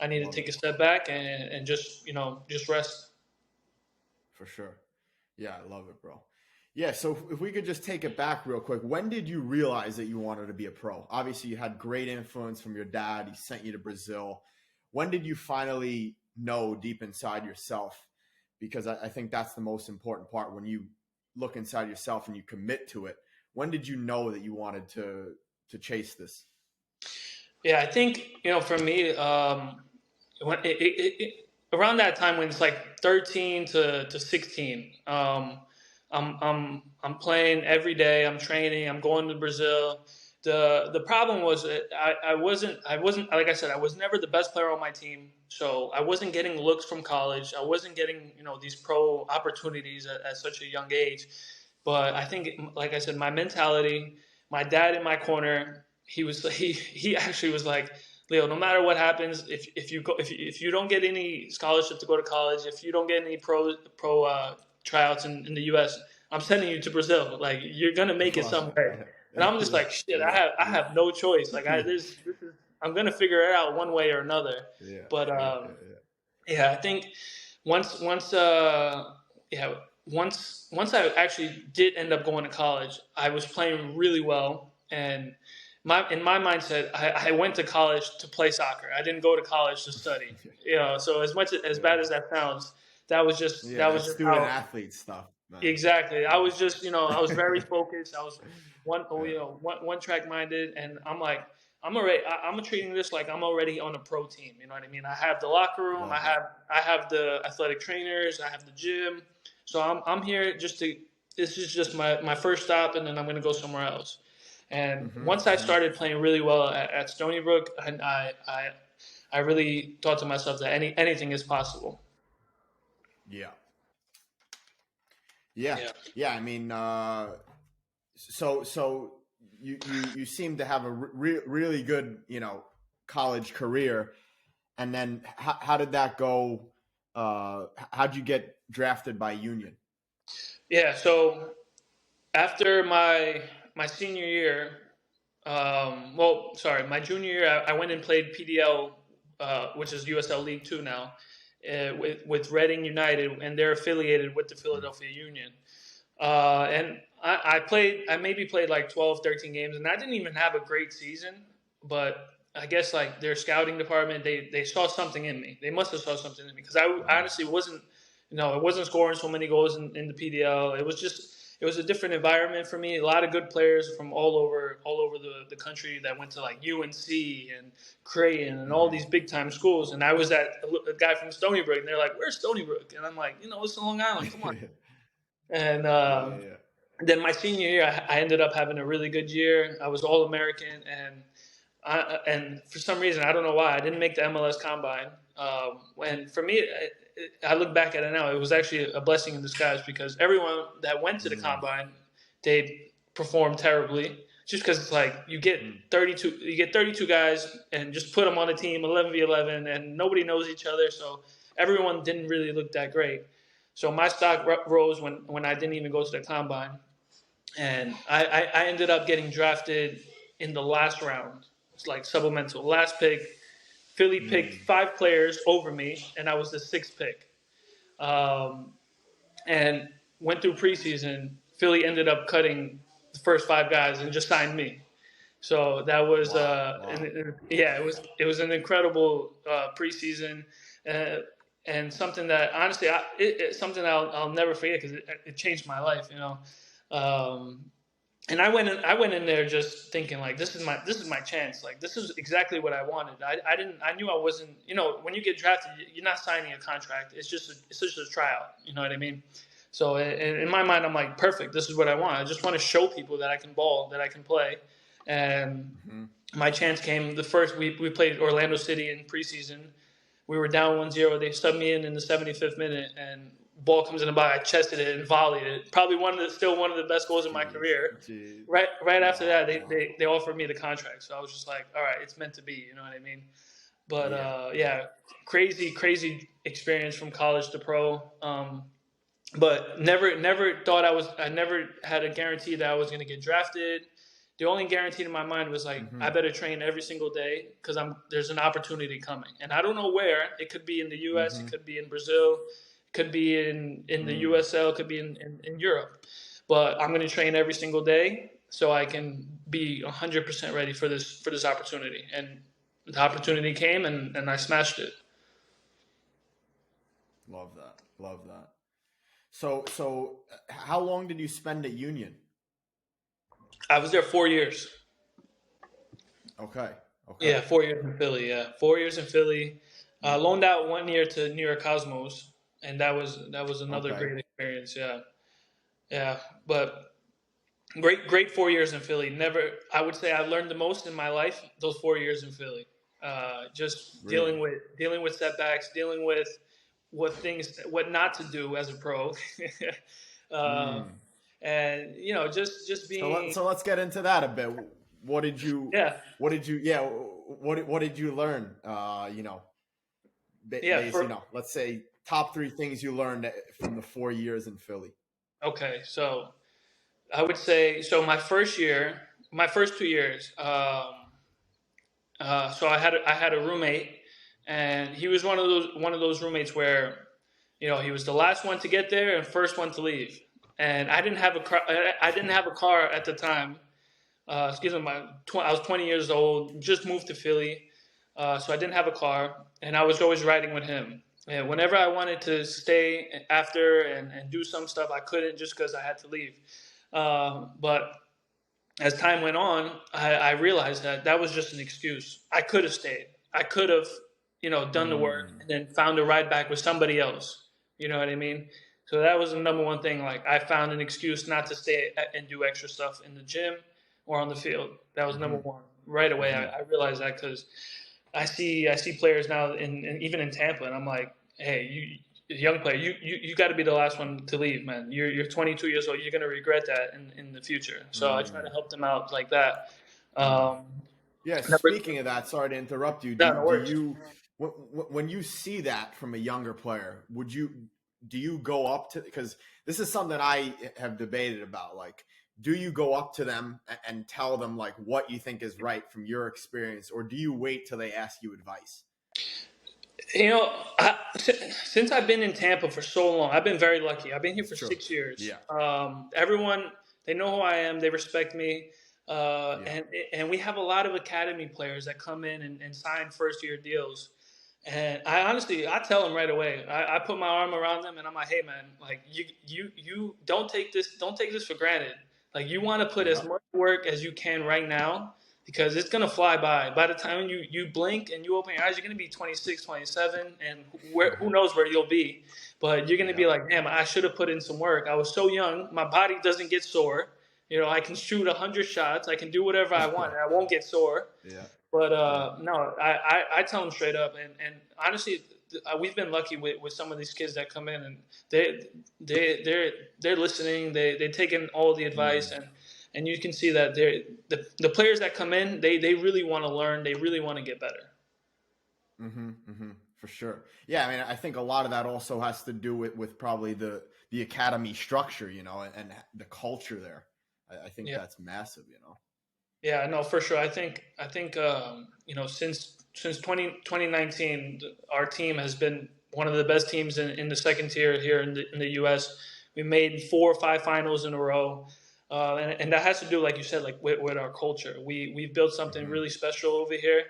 I need to
Love
take
it.
a step back and just rest.
For sure. Yeah, I love it, bro. Yeah, so if we could just take it back real quick, when did you realize that you wanted to be a pro? Obviously, you had great influence from your dad. He sent you to Brazil. When did you finally know deep inside yourself? Because I think that's the most important part. When you look inside yourself and you commit to it, when did you know that you wanted to chase this?
Yeah, I think for me, when around that time when it's like 13 to 16, I'm playing every day. I'm training. I'm going to Brazil. The problem was that I wasn't like I said, I was never the best player on my team, so I wasn't getting looks from college. I wasn't getting these pro opportunities at such a young age. But I think, like I said, my mentality, my dad in my corner, he actually was like, Leo, no matter what happens, if you don't get any scholarship to go to college, if you don't get any pro tryouts in the U.S., I'm sending you to Brazil. Like, you're gonna make it somewhere. And I'm just
Yeah,
like, shit,
yeah,
I have no choice. Like,
yeah,
this is, I'm gonna figure it out one way or another.
yeah,
But
yeah, yeah.
yeah, I think once yeah, once I actually did end up going to college, I was playing really well, and in my mindset, I went to college to play soccer. I didn't go to college to study. So as
Yeah.
bad as that sounds,
Yeah,
that was
that
just
student
how.
athlete stuff, man.
Exactly. I
Yeah.
was just, I was very focused. I was
Yeah.
one track minded, and I'm like, I'm treating this like I'm already on a pro team. You know what I mean? I have the locker room.
Love that.
I have the athletic trainers. I have the gym. So I'm here just to. This is just my first stop, and then I'm going to go somewhere else. And
Hmm.
once I
Hmm.
started playing really well at Stony Brook, and I really thought to myself that anything is possible.
Yeah. Yeah.
Yeah.
Yeah. I mean, so you seem to have a really good, college career. And then how did that go? How'd you get drafted by Union?
Yeah. So after my senior year, sorry, my junior year, I went and played PDL, which is USL League Two now, with Reading United, and they're affiliated with the Philadelphia Union. And I maybe played like 12, 13 games, and I didn't even have a great season, but I guess like their scouting department, they saw something in me. They must have saw something in me because I honestly wasn't, I wasn't scoring so many goals in the PDL. It was a different environment for me. A lot of good players from all over the country that went to like UNC and Creighton and all
Hmm.
these big time schools. And I was a guy from Stony Brook, and they're like, "Where's Stony Brook?" And I'm like, "It's Long Island. Come on." And
Yeah, yeah,
then my senior year, I ended up having a really good year. I was All American, and for some reason, I don't know why, I didn't make the MLS Combine. And for me, I look back at it now, it was actually a blessing in disguise because everyone that went to the
yeah.
Combine, they performed terribly. Just because it's like
Mm.
you get 32 guys and just put them on a team 11v11, and nobody knows each other, so everyone didn't really look that great. So my stock rose when I didn't even go to the combine, and I ended up getting drafted in the last round. It's like supplemental last pick. Philly picked
Mm.
5 players over me, and I was the 6th pick. Um, and went through preseason. Philly ended up cutting the first 5 guys and just signed me. So that was
Wow, wow.
yeah, it was an incredible preseason, uh, and something that honestly it's something I'll never forget because it changed my life. Um, and I went in there just thinking like this is my chance, like this is exactly what I wanted. I knew I wasn't, when you get drafted, you're not signing a contract. It's just a tryout. You know what I mean? So in my mind, I'm like, perfect. This is what I want. I just want to show people that I can ball, that I can play. And
Hmm.
my chance came the first we played Orlando City in preseason. We were down 1-0. They subbed me in the 75th minute, and ball comes in the box. I chested it and volleyed it. Probably still one of the best goals in my
Jeez,
career.
jeez.
Right after that,
Wow, wow.
they offered me the contract. So I was just like, all right, it's meant to be. You know what I mean? But
Yeah, yeah.
yeah, crazy experience from college to pro. But never thought I never had a guarantee that I was going to get drafted. The only guarantee in my mind was like,
Hmm.
I better train every single day because there's an opportunity coming, and I don't know where. It could be in the U.S., it
Hmm.
could be in Brazil, it could be in the
Mm.
USL, it could be in Europe. But I'm going to train every single day so I can be 100% ready for this opportunity. And the opportunity came, and I smashed it.
Love that. Love that. So how long did you spend at Union?
I was there 4 years.
Okay. Okay.
Yeah, 4 years in Philly. Yeah, 4 years in Philly.
Mm.
Loaned out 1 year to New York Cosmos, and that was another
Okay.
great experience. Yeah, yeah. But great 4 years in Philly. Never, I would say I learned the most in my life those 4 years in Philly. Just
Really?
dealing with setbacks, dealing with what not to do as a pro, uh,
Mm.
and just being
So let's get into that a bit. What did you
yeah
what did you yeah what did you learn?
yeah
Base,
for
let's say top 3 things you learned from the 4 years in Philly.
okay. So I would say so. My first 2 years. So I had a roommate, and he was one of those roommates where, he was the last one to get there and first one to leave. And I didn't have a car. I didn't have a car at the time. Excuse me, I was 20 years old, just moved to Philly, so I didn't have a car, and I was always riding with him. And whenever I wanted to stay after and do some stuff, I couldn't just because I had to leave. But as time went on, I realized that was just an excuse. I could have stayed. I could have, done the work and then found a ride back with somebody else. You know what I mean? So that was the number one thing. Like I found an excuse not to stay and do extra stuff in the gym or on the field. That was number one. Right away, I realized that because I see players now even in Tampa, and I'm like, hey, you young player, you got to be the last one to leave, man. You're 22 years old. You're gonna regret that in the future. So I try to help them out like that.
Yeah.
Number,
Speaking of that, sorry to interrupt you.
no, no
Do
worries.
you when you see that from a younger player, do you go up to, because this is something I have debated about, like, do you go up to them and tell them like what you think is right from your experience, or do you wait till they ask you advice?
Since I've been in Tampa for so long, I've been very lucky. I've been here
It's
for
true.
6 years.
Yeah.
Everyone, they know who I am. They respect me.
Yeah.
And we have a lot of academy players that come in and sign first-year deals. And I tell them right away. I put my arm around them and I'm like, hey man, like you don't take this for granted. Like you want to put as
Yeah.
much work as you can right now because it's gonna fly by. By the time you blink and you open your eyes, you're gonna be 26, 27, and who knows where you'll be. But you're gonna
Yeah.
be like, damn, I should have put in some work. I was so young, my body doesn't get sore. I can shoot 100 shots. I can do whatever I want, and I won't get sore.
Yeah.
But
Yeah.
no, I tell them straight up, and honestly, we've been lucky with some of these kids that come in, and they're listening. They're taking all the advice, and you can see that the players that come in, they really want to learn. They really want to get better.
For sure. Yeah, I mean, I think a lot of that also has to do with probably the academy structure, and the culture there. I think
Yeah.
that's massive.
Yeah, no, for sure. I think since 2019, our team has been one of the best teams in the second tier here in the U.S. We made 4 or 5 finals in a row, and that has to do, like you said, like with our culture. We've built something really special over here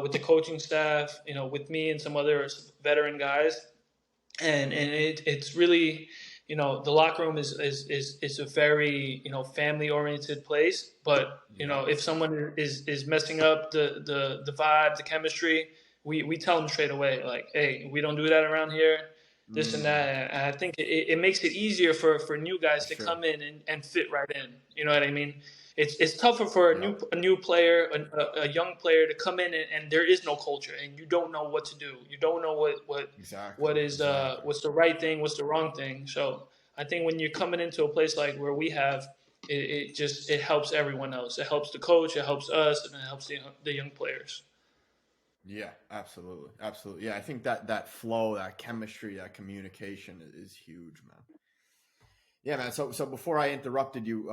with the coaching staff, with me and some other veteran guys, and it's really, the locker room is a very, family oriented place. But if someone is messing up the vibe, the chemistry, we tell them straight away, like, hey, we don't do that around here, this and that. And I think it makes it easier for new guys to come in and fit right in. You know what I mean? It's tougher for a new player, a young player to come in and there is no culture and you don't know what to do. You don't know what's the right thing, what's the wrong thing. So I think when you're coming into a place like where we have, it helps everyone else. It helps the coach, it helps us, and it helps the young players.
Yeah, absolutely. Absolutely. Yeah, I think that flow, that chemistry, that communication is huge, man. Yeah, man. So before I interrupted you,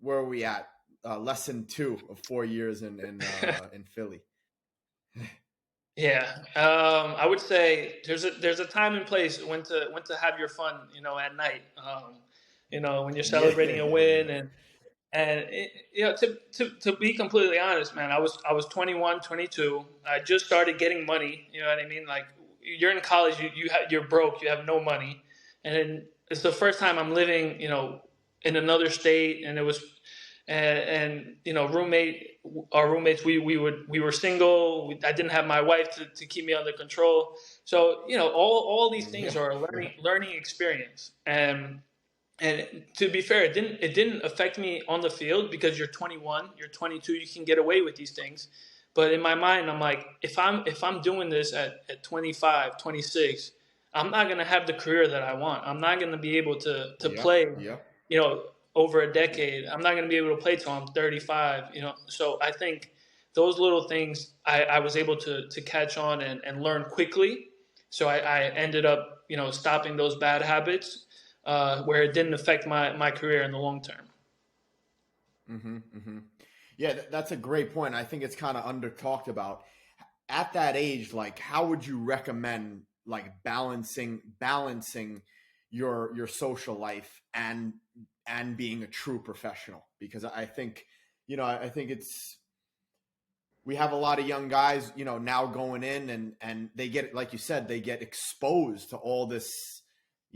where are we at? Lesson 2 of 4 years in Philly.
Yeah, I would say there's a time and place when to have your fun, at night. When you're celebrating a win to be completely honest, man, I was 21, 22. I just started getting money. You know what I mean? Like you're in college, you're broke, you have no money, and then it's the first time I'm living, in another state, and it was, and our roommates, we were single. I didn't have my wife to keep me under control. So all these things are a learning experience, and to be fair, it didn't affect me on the field because you're 21, you're 22, you can get away with these things. But in my mind, I'm like, if I'm doing this at 25, 26, I'm not gonna have the career that I want. I'm not gonna be able to play, over a decade. I'm not gonna be able to play till I'm 35. So I think those little things I was able to catch on and learn quickly. So I ended up stopping those bad habits where it didn't affect my career in the long term.
Yeah, that's a great point. I think it's kind of under talked about. At that age, like, how would you recommend like balancing your social life and being a true professional, because I think, I think we have a lot of young guys, now going in, and they get, like you said, they get exposed to all this,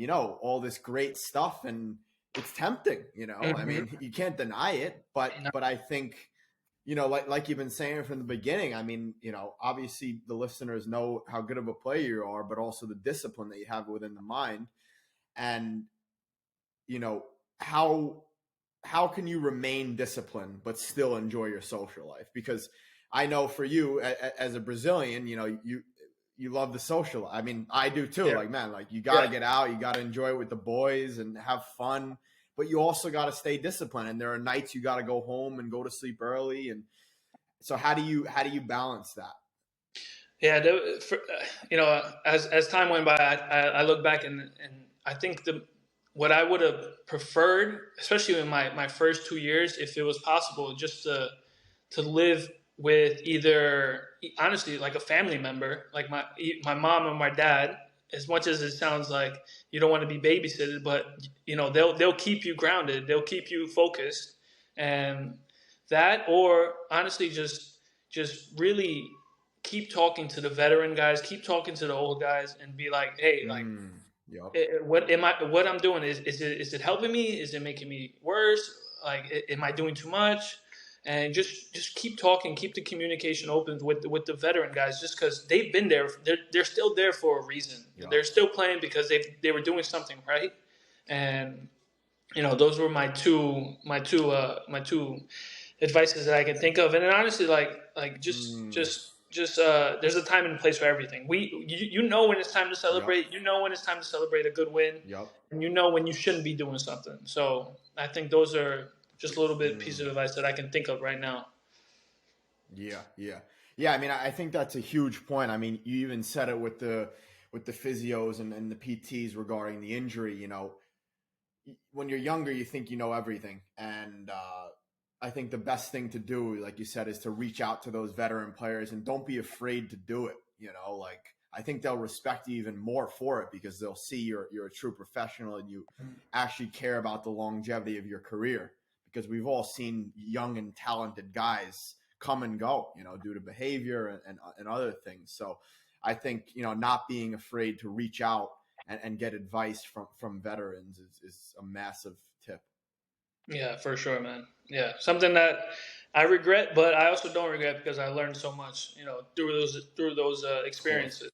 all this great stuff, and it's tempting, I
Mm-hmm.
mean, you can't deny it, but I think, like you've been saying from the beginning, I mean, obviously the listeners know how good of a player you are, but also the discipline that you have within the mind. And, you know, how how can you remain disciplined but still enjoy your social life? Because I know for you, as a Brazilian, you love the social. I mean, I do too.
Yeah.
Like, man, like you got to
Yeah.
get out, you got to enjoy it with the boys and have fun, but you also got to stay disciplined. And there are nights you got to go home and go to sleep early. And so, how do you balance that?
Yeah, as time went by, I look back and I think what I would have preferred, especially in my first 2 years, if it was possible, just to live with either, honestly, like a family member, like my mom or my dad. As much as it sounds like you don't want to be babysitted, but they'll keep you grounded, they'll keep you focused, and that, or honestly, just really keep talking to the veteran guys, keep talking to the old guys, and be like, hey, like,
Yep.
what I'm doing, is it helping me? Is it making me worse? Like, am I doing too much? And just keep talking, keep the communication open with the veteran guys, just because they've been there. They're still there for a reason.
Yep.
They're still playing because they were doing something right. And those were my two advices that I can think of. And then honestly, like just there's a time and place for everything. You know when it's time to
Yep.
celebrate. You know when it's time to celebrate a good win,
Yep.
and you know when you shouldn't be doing something. So I think those are just a little bit piece of advice that I can think of right now.
Yeah. I mean, I think that's a huge point. I mean, you even said it with the physios and the PTs regarding the injury. When you're younger, you think you know everything, and I think the best thing to do, like you said, is to reach out to those veteran players and don't be afraid to do it. Like, I think they'll respect you even more for it, because they'll see you're a true professional and you actually care about the longevity of your career. Because we've all seen young and talented guys come and go, due to behavior and other things. So I think, not being afraid to reach out and get advice from veterans is a massive tip.
Yeah, for sure, man. Yeah, something that I regret, but I also don't regret because I learned so much, through those
Of course,
experiences.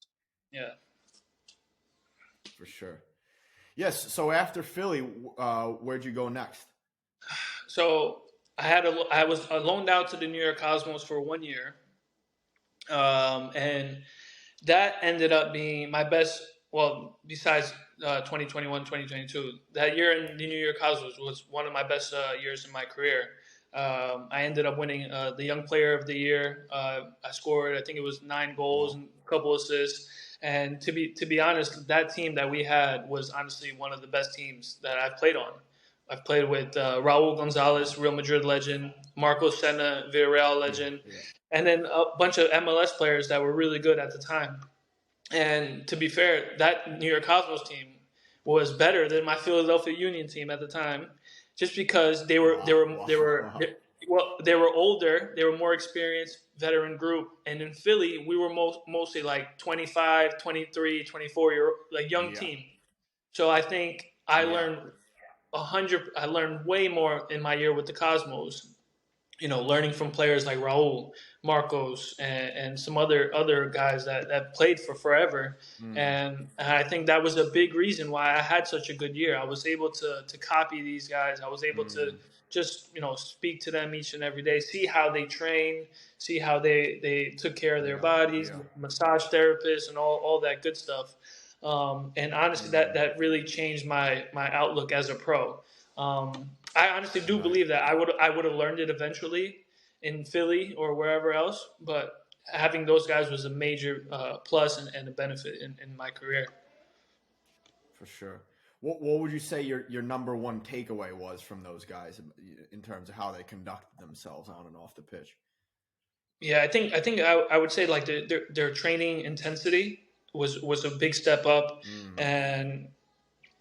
Yeah.
for sure. Yes. So after Philly, where'd you go next?
So I was loaned out to the New York Cosmos for 1 year, and that ended up being my best. Well, besides 2021, 2022, that year in the New York Cosmos was one of my best years in my career. I ended up winning the Young Player of the Year. I scored, I think it was 9 goals
Wow.
and a couple assists. And to be honest, that team that we had was honestly one of the best teams that I've played on. I've played with Raul
Wow.
Gonzalez, Real Madrid legend, Marco Senna, Villarreal
Yeah.
legend,
Yeah.
and then a bunch of MLS players that were really good at the time. And to be fair, that New York Cosmos team was better than my Philadelphia Union team at the time, just because they were they
Wow.
were they
Wow.
were
Wow.
they, well they were older, they were more experienced veteran group, and in Philly we were mostly like 25, 23, 24 year like young
Yeah.
team. So I think I
Yeah.
learned 100. I learned way more in my year with the Cosmos, learning from players like Raul, Marcos, and some other guys that played for forever.
Mm.
And I think that was a big reason why I had such a good year. I was able to copy these guys. I was able to
Mm.
just speak to them each and every day, see how they train, see how they took care of their
Yeah.
bodies,
Yeah.
massage therapists, and all that good stuff. And honestly, that
Mm.
that really changed my outlook as a pro. I honestly do
Nice.
believe that I would have learned it eventually in Philly or wherever else, but having those guys was a major plus and a benefit in my career.
For sure. What would you say your number one takeaway was from those guys in terms of how they conducted themselves on and off the pitch?
Yeah, I think I would say like their training intensity. was a big step up.
Mm.
And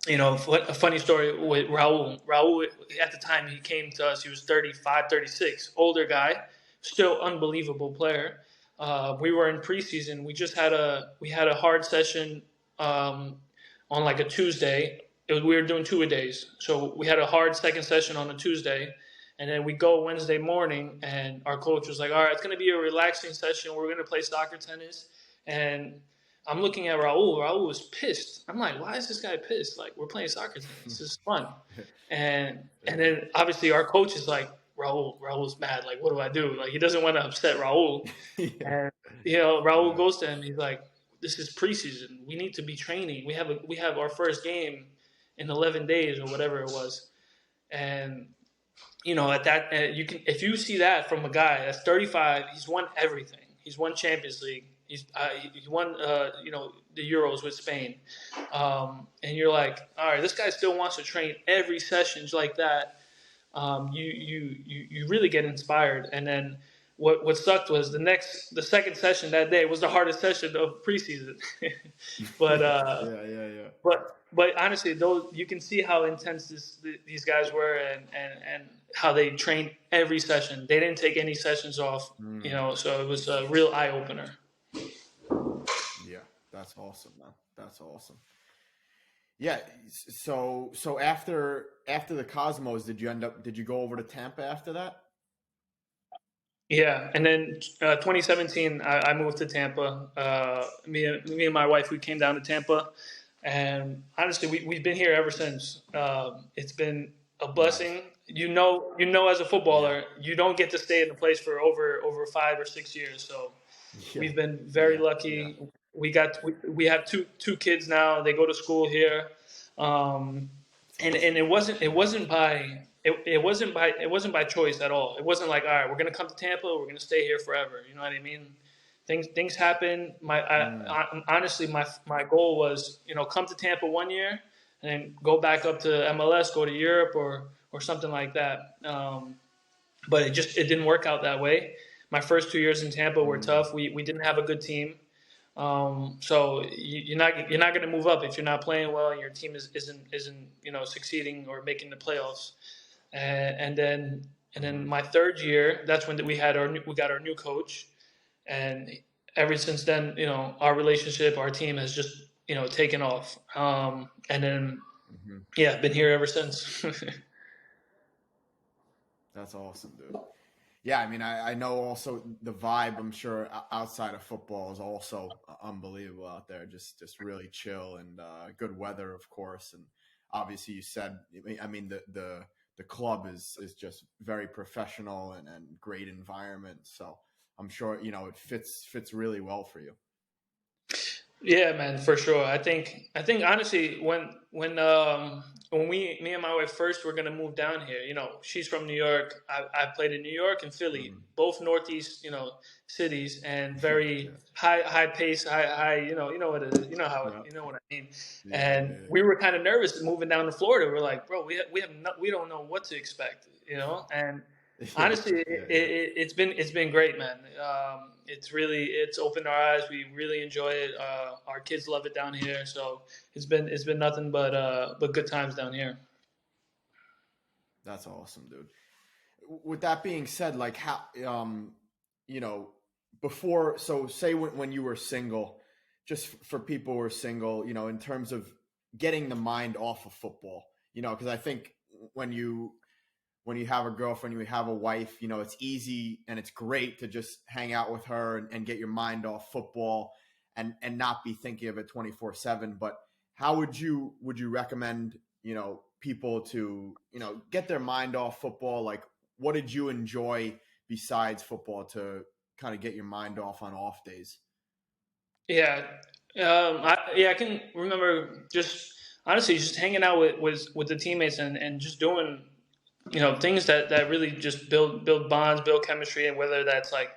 a funny story with Raul. Raul, at the time he came to us, he was 35, 36, older guy, still unbelievable player. We were in preseason. We had a hard session on like a Tuesday. We were doing 2-a-days, so we had a hard second session on a Tuesday, and then we go Wednesday morning, and our coach was like, "All right, it's going to be a relaxing session. We're going to play soccer, tennis," and I'm looking at Raul. Raul was pissed. I'm like, why is this guy pissed? Like, we're playing soccer today. This is fun. And then obviously our coach is like, Raul's mad. Like, what do I do? Like, he doesn't want to upset Raul.
Yeah.
And Raul goes to him. He's like, this is preseason. We need to be training. We have our first game in 11 days or whatever it was. And at that, you can, if you see that from a guy that's 35, he's won everything. He's won Champions League. He won the Euros with Spain, and you're like, all right, this guy still wants to train every session like that. You really get inspired. And then what sucked was the second session that day was the hardest session of preseason. But
yeah.
but honestly, though, you can see how intense these guys were, and how they trained every session. They didn't take any sessions off, so it was a real eye opener.
Yeah, that's awesome, man. That's awesome. Yeah. So after the Cosmos, did you go over to Tampa after that?
Yeah, and then 2017, I moved to Tampa. Me and my wife, we came down to Tampa, and honestly, we've been here ever since. It's been a blessing.
Nice.
As a footballer, you don't get to stay in the place for over 5 or 6 years. So
Yeah.
we've been very lucky.
Yeah.
We have two kids now. They go to school here, and it wasn't by choice at all. It wasn't like, all right, we're gonna come to Tampa, we're gonna stay here forever. You know what I mean? Things happen. Honestly, my goal was, come to Tampa 1 year and then go back up to MLS, go to Europe or something like that. But it didn't work out that way. My first 2 years in Tampa were tough. We didn't have a good team. So you're not going to move up if you're not playing well and your team isn't succeeding or making the playoffs. And then my third year, that's when we got our new coach, and ever since then, our relationship, our team has just taken off. And then been here ever since.
That's awesome, dude. Yeah, I mean, I know also the vibe, I'm sure, outside of football is also unbelievable out there. Just really chill, and good weather, of course. And obviously, you said, I mean, the club is just very professional and great environment. So I'm sure, it fits really well for you.
Yeah, man, for sure. I think honestly, when me and my wife first were gonna move down here, she's from New York. I played in New York and Philly, both Northeast, cities, and very high pace, high. You know what it is. You know how you know what I mean. And we were kind of nervous moving down to Florida. We're like, bro, we don't know what to expect, and. Honestly, it's been great, man. It's opened our eyes. We really enjoy it. Our kids love it down here, so it's been nothing but good times down here.
That's awesome, dude. With that being said, like how before, so say when you were single, just for people who are single, in terms of getting the mind off of football, because I think when you have a girlfriend, you have a wife, it's easy and it's great to just hang out with her and get your mind off football and not be thinking of it 24/7. But how would you recommend, people to, get their mind off football? Like, what did you enjoy besides football to kind of get your mind off on off days?
Yeah. I can remember just honestly just hanging out with the teammates and just doing things that really just build bonds, build chemistry, and whether that's like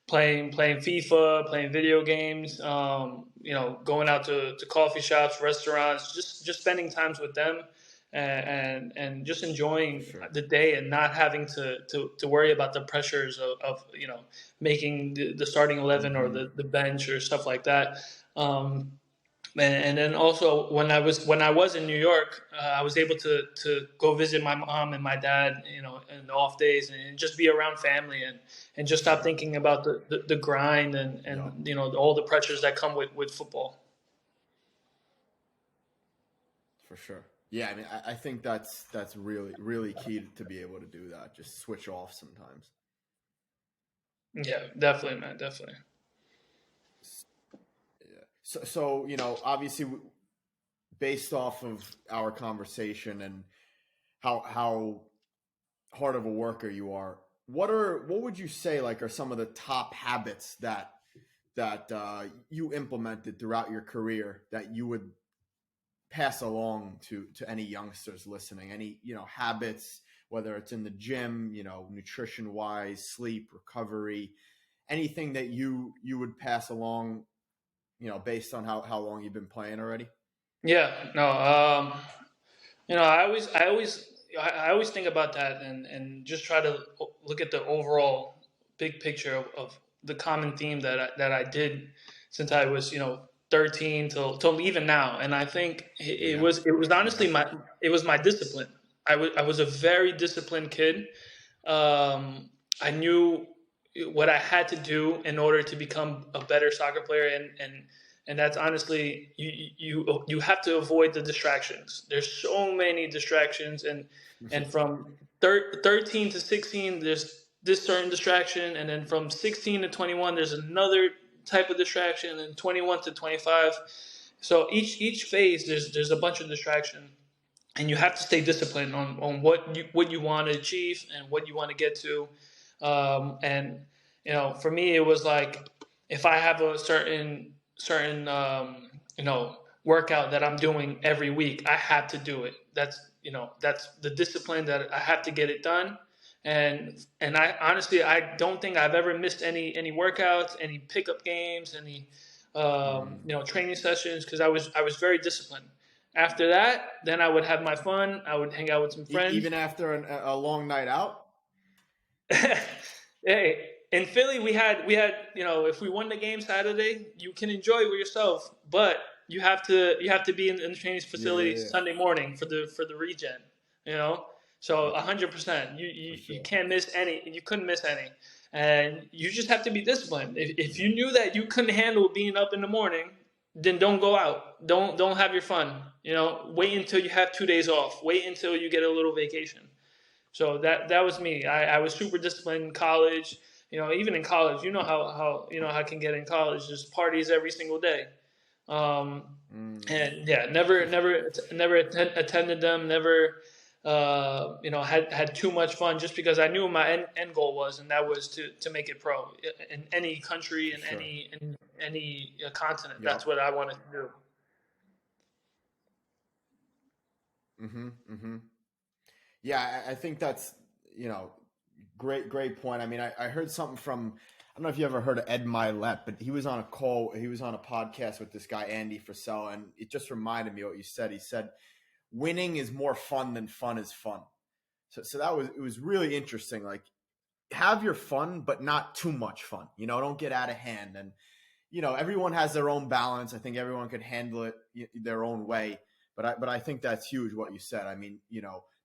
playing FIFA, playing video games, going out to coffee shops, restaurants, just spending times with them, and just enjoying the day and not having to worry about the pressures of making the starting 11 or the bench or stuff like that. And then also when I was in New York, I was able to go visit my mom and my dad, in the off days, and just be around family, and just stop thinking about the grind
Yeah,
and all the pressures that come with football.
for sure. Yeah, I mean, I think that's really really key to be able to do that. Just switch off sometimes.
Yeah, definitely, man, definitely.
Yeah. So obviously, based off of our conversation and how hard of a worker you are, what would you say like are some of the top habits that you implemented throughout your career that you would pass along to any youngsters listening? Any habits, whether it's in the gym, nutrition wise, sleep, recovery, anything that you would pass along, based on how long you've been playing already?
Yeah, no, I always think about that, and just try to look at the overall big picture of the common theme that I did since I was 13 till even now. And I think it
Yeah,
was it was honestly
yeah.
my discipline. I was a very disciplined kid. I knew what I had to do in order to become a better soccer player, and that's honestly, you have to avoid the distractions. There's so many distractions, and from 13 to 16 there's this certain distraction, and then from 16 to 21 there's another type of distraction, and 21 to 25. So each phase there's a bunch of distraction, and you have to stay disciplined on what you want to achieve and what you want to get to. And for me, it was like, if I have a certain workout that I'm doing every week, I have to do it. That's the discipline, that I have to get it done. And I honestly, I don't think I've ever missed any workouts, any pickup games, any
Mm.
training sessions, because I was very disciplined. After that, then I would have my fun. I would hang out with some friends.
Even after a long night out.
Hey, in Philly, we had if we won the game Saturday, you can enjoy it with yourself, but you have to be in the training
Yeah,
facility
yeah, yeah,
Sunday morning for the regen. You know, so
for,
100%. You,
for
you you
sure.
can't miss any. You couldn't miss any, and you just have to be disciplined. If you knew that you couldn't handle being up in the morning, then don't go out. Don't have your fun. Wait until you have 2 days off. Wait until you get a little vacation. So that was me. I was super disciplined in college. Even in college, how I can get in college, just parties every single day. Um,
Mm.
and yeah, never attended them. Never, had too much fun, just because I knew what my end goal was, and that was to make it pro in any country,
For
in
sure.
any continent. That's
Yep.
what I wanted to do.
Mm-hmm. Mm-hmm. Yeah, I think that's you know great point. I mean, I heard something from, I don't know if you ever heard of Ed Milet, but he was on a call, he was on a podcast with this guy Andy Frisell, and it just reminded me what you said. He said winning is more fun than fun is fun. So it was really interesting. Like, have your fun, but not too much fun. Don't get out of hand. And everyone has their own balance. I think everyone could handle it their own way. But I think that's huge what you said. I mean,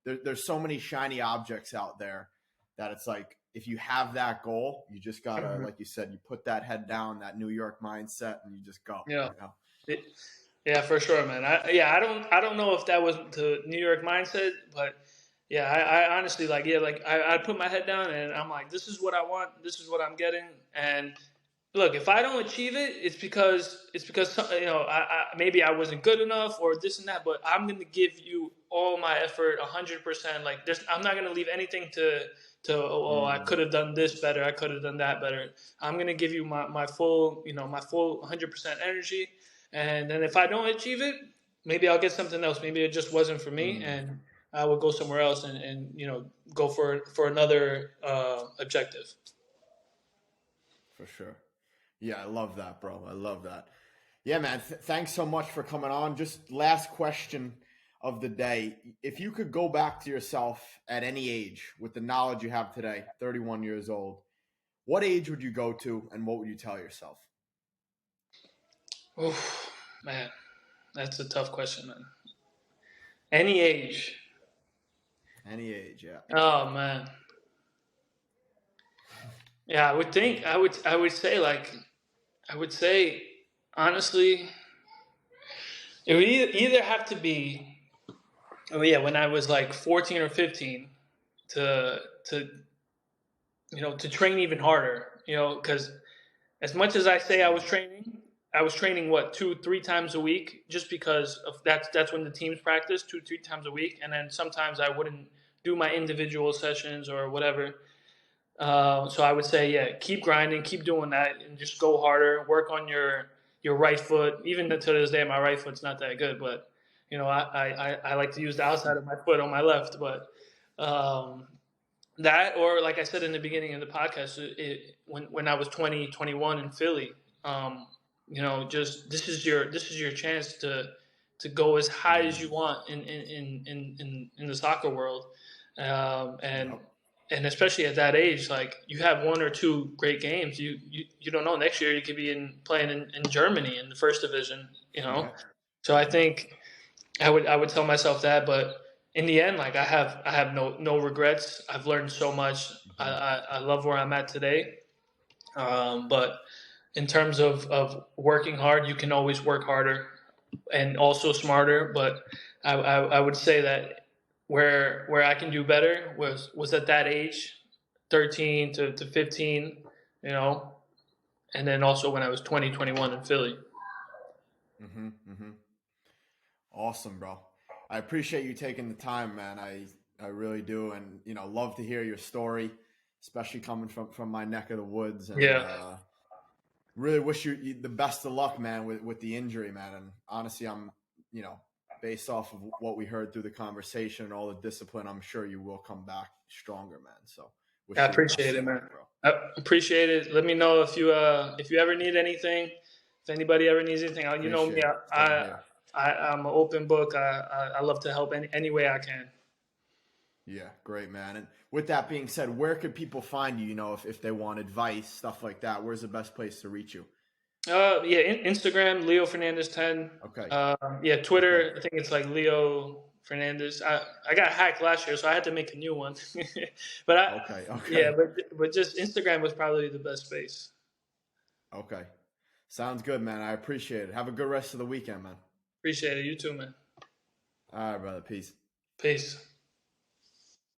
there's so many shiny objects out there that it's like, if you have that goal, you just gotta,
Mhm.
like you said, you put that head down, that New York mindset, and you just go.
Yeah. Yeah, for sure, man. I don't know if that was the New York mindset, but yeah, I honestly, like, yeah, like, I put my head down, and I'm like, this is what I want, this is what I'm getting. And look, if I don't achieve it, it's because maybe I wasn't good enough, or this and that. But I'm gonna give you all my effort, 100%. Like, I'm not gonna leave anything to, oh, I
Mm,
could have done this better, I could have done that better. I'm gonna give you my full, my full 100% energy. And then if I don't achieve it, maybe I'll get something else. Maybe it just wasn't for me,
mm,
and I will go somewhere else, and go for another objective.
for sure. Yeah, I love that, bro. I love that. Yeah, man. Thanks so much for coming on. Just last question of the day. If you could go back to yourself at any age with the knowledge you have today, 31 years old, what age would you go to, and what would you tell yourself?
Oof, man. That's a tough question, man. Any age.
Any age, yeah.
Oh man. Yeah, I would think I would say honestly it would either have to be when I was like 14 or 15 to to train even harder, cuz as much as I say I was training what 2-3 times a week just because of that's when the teams practice 2-3 times a week, and then sometimes I wouldn't do my individual sessions or whatever. So I would say, yeah, keep grinding, keep doing that, and just go harder. Work on your right foot. Even to this day, my right foot's not that good, but I like to use the outside of my foot on my left. But um, that, or like I said in the beginning of the podcast, when I was 20, 21 in Philly, just this is your chance to go as high as you want in the soccer world, and
Yep.
and especially at that age, like you have 1 or 2 great games, you don't know, next year you could be playing in Germany in the first division,
Yeah.
So I think I would tell myself that, but in the end, like I have no regrets. I've learned so much.
Hmm.
I love where I'm at today. But in terms of working hard, you can always work harder and also smarter. But I would say that where I can do better was at that age, 13 to 15, you know, and then also when I was 20, 21 in Philly.
Hmm. Hmm. Awesome, bro. I appreciate you taking the time, man. I really do, and love to hear your story, especially coming from my neck of the woods. And
Yeah,
really wish you the best of luck, man, with the injury, man. And honestly, I'm based off of what we heard through the conversation and all the discipline, I'm sure you will come back stronger, man. So
I
wish you the
appreciate
best
it,
of
man.
luck, bro.
I appreciate it. Let me know if you ever need anything. If anybody ever needs anything, you know me.
Appreciate it. Same here.
I'm an open book. I love to help any way I can.
Yeah, great, man. And with that being said, where could people find you? If they want advice, stuff like that. Where's the best place to reach you?
Yeah, Instagram Leo Fernandes 10.
Okay.
Yeah,
Okay.
Twitter. I think it's like Leo Fernandes. I got hacked last year, so I had to make a new one. but
Okay.
yeah,
Okay.
but just Instagram was probably the best space.
Okay. Sounds good, man. I appreciate it. Have a good rest of the weekend, man.
Appreciate it. You too, man.
All right, brother. Peace.
Peace.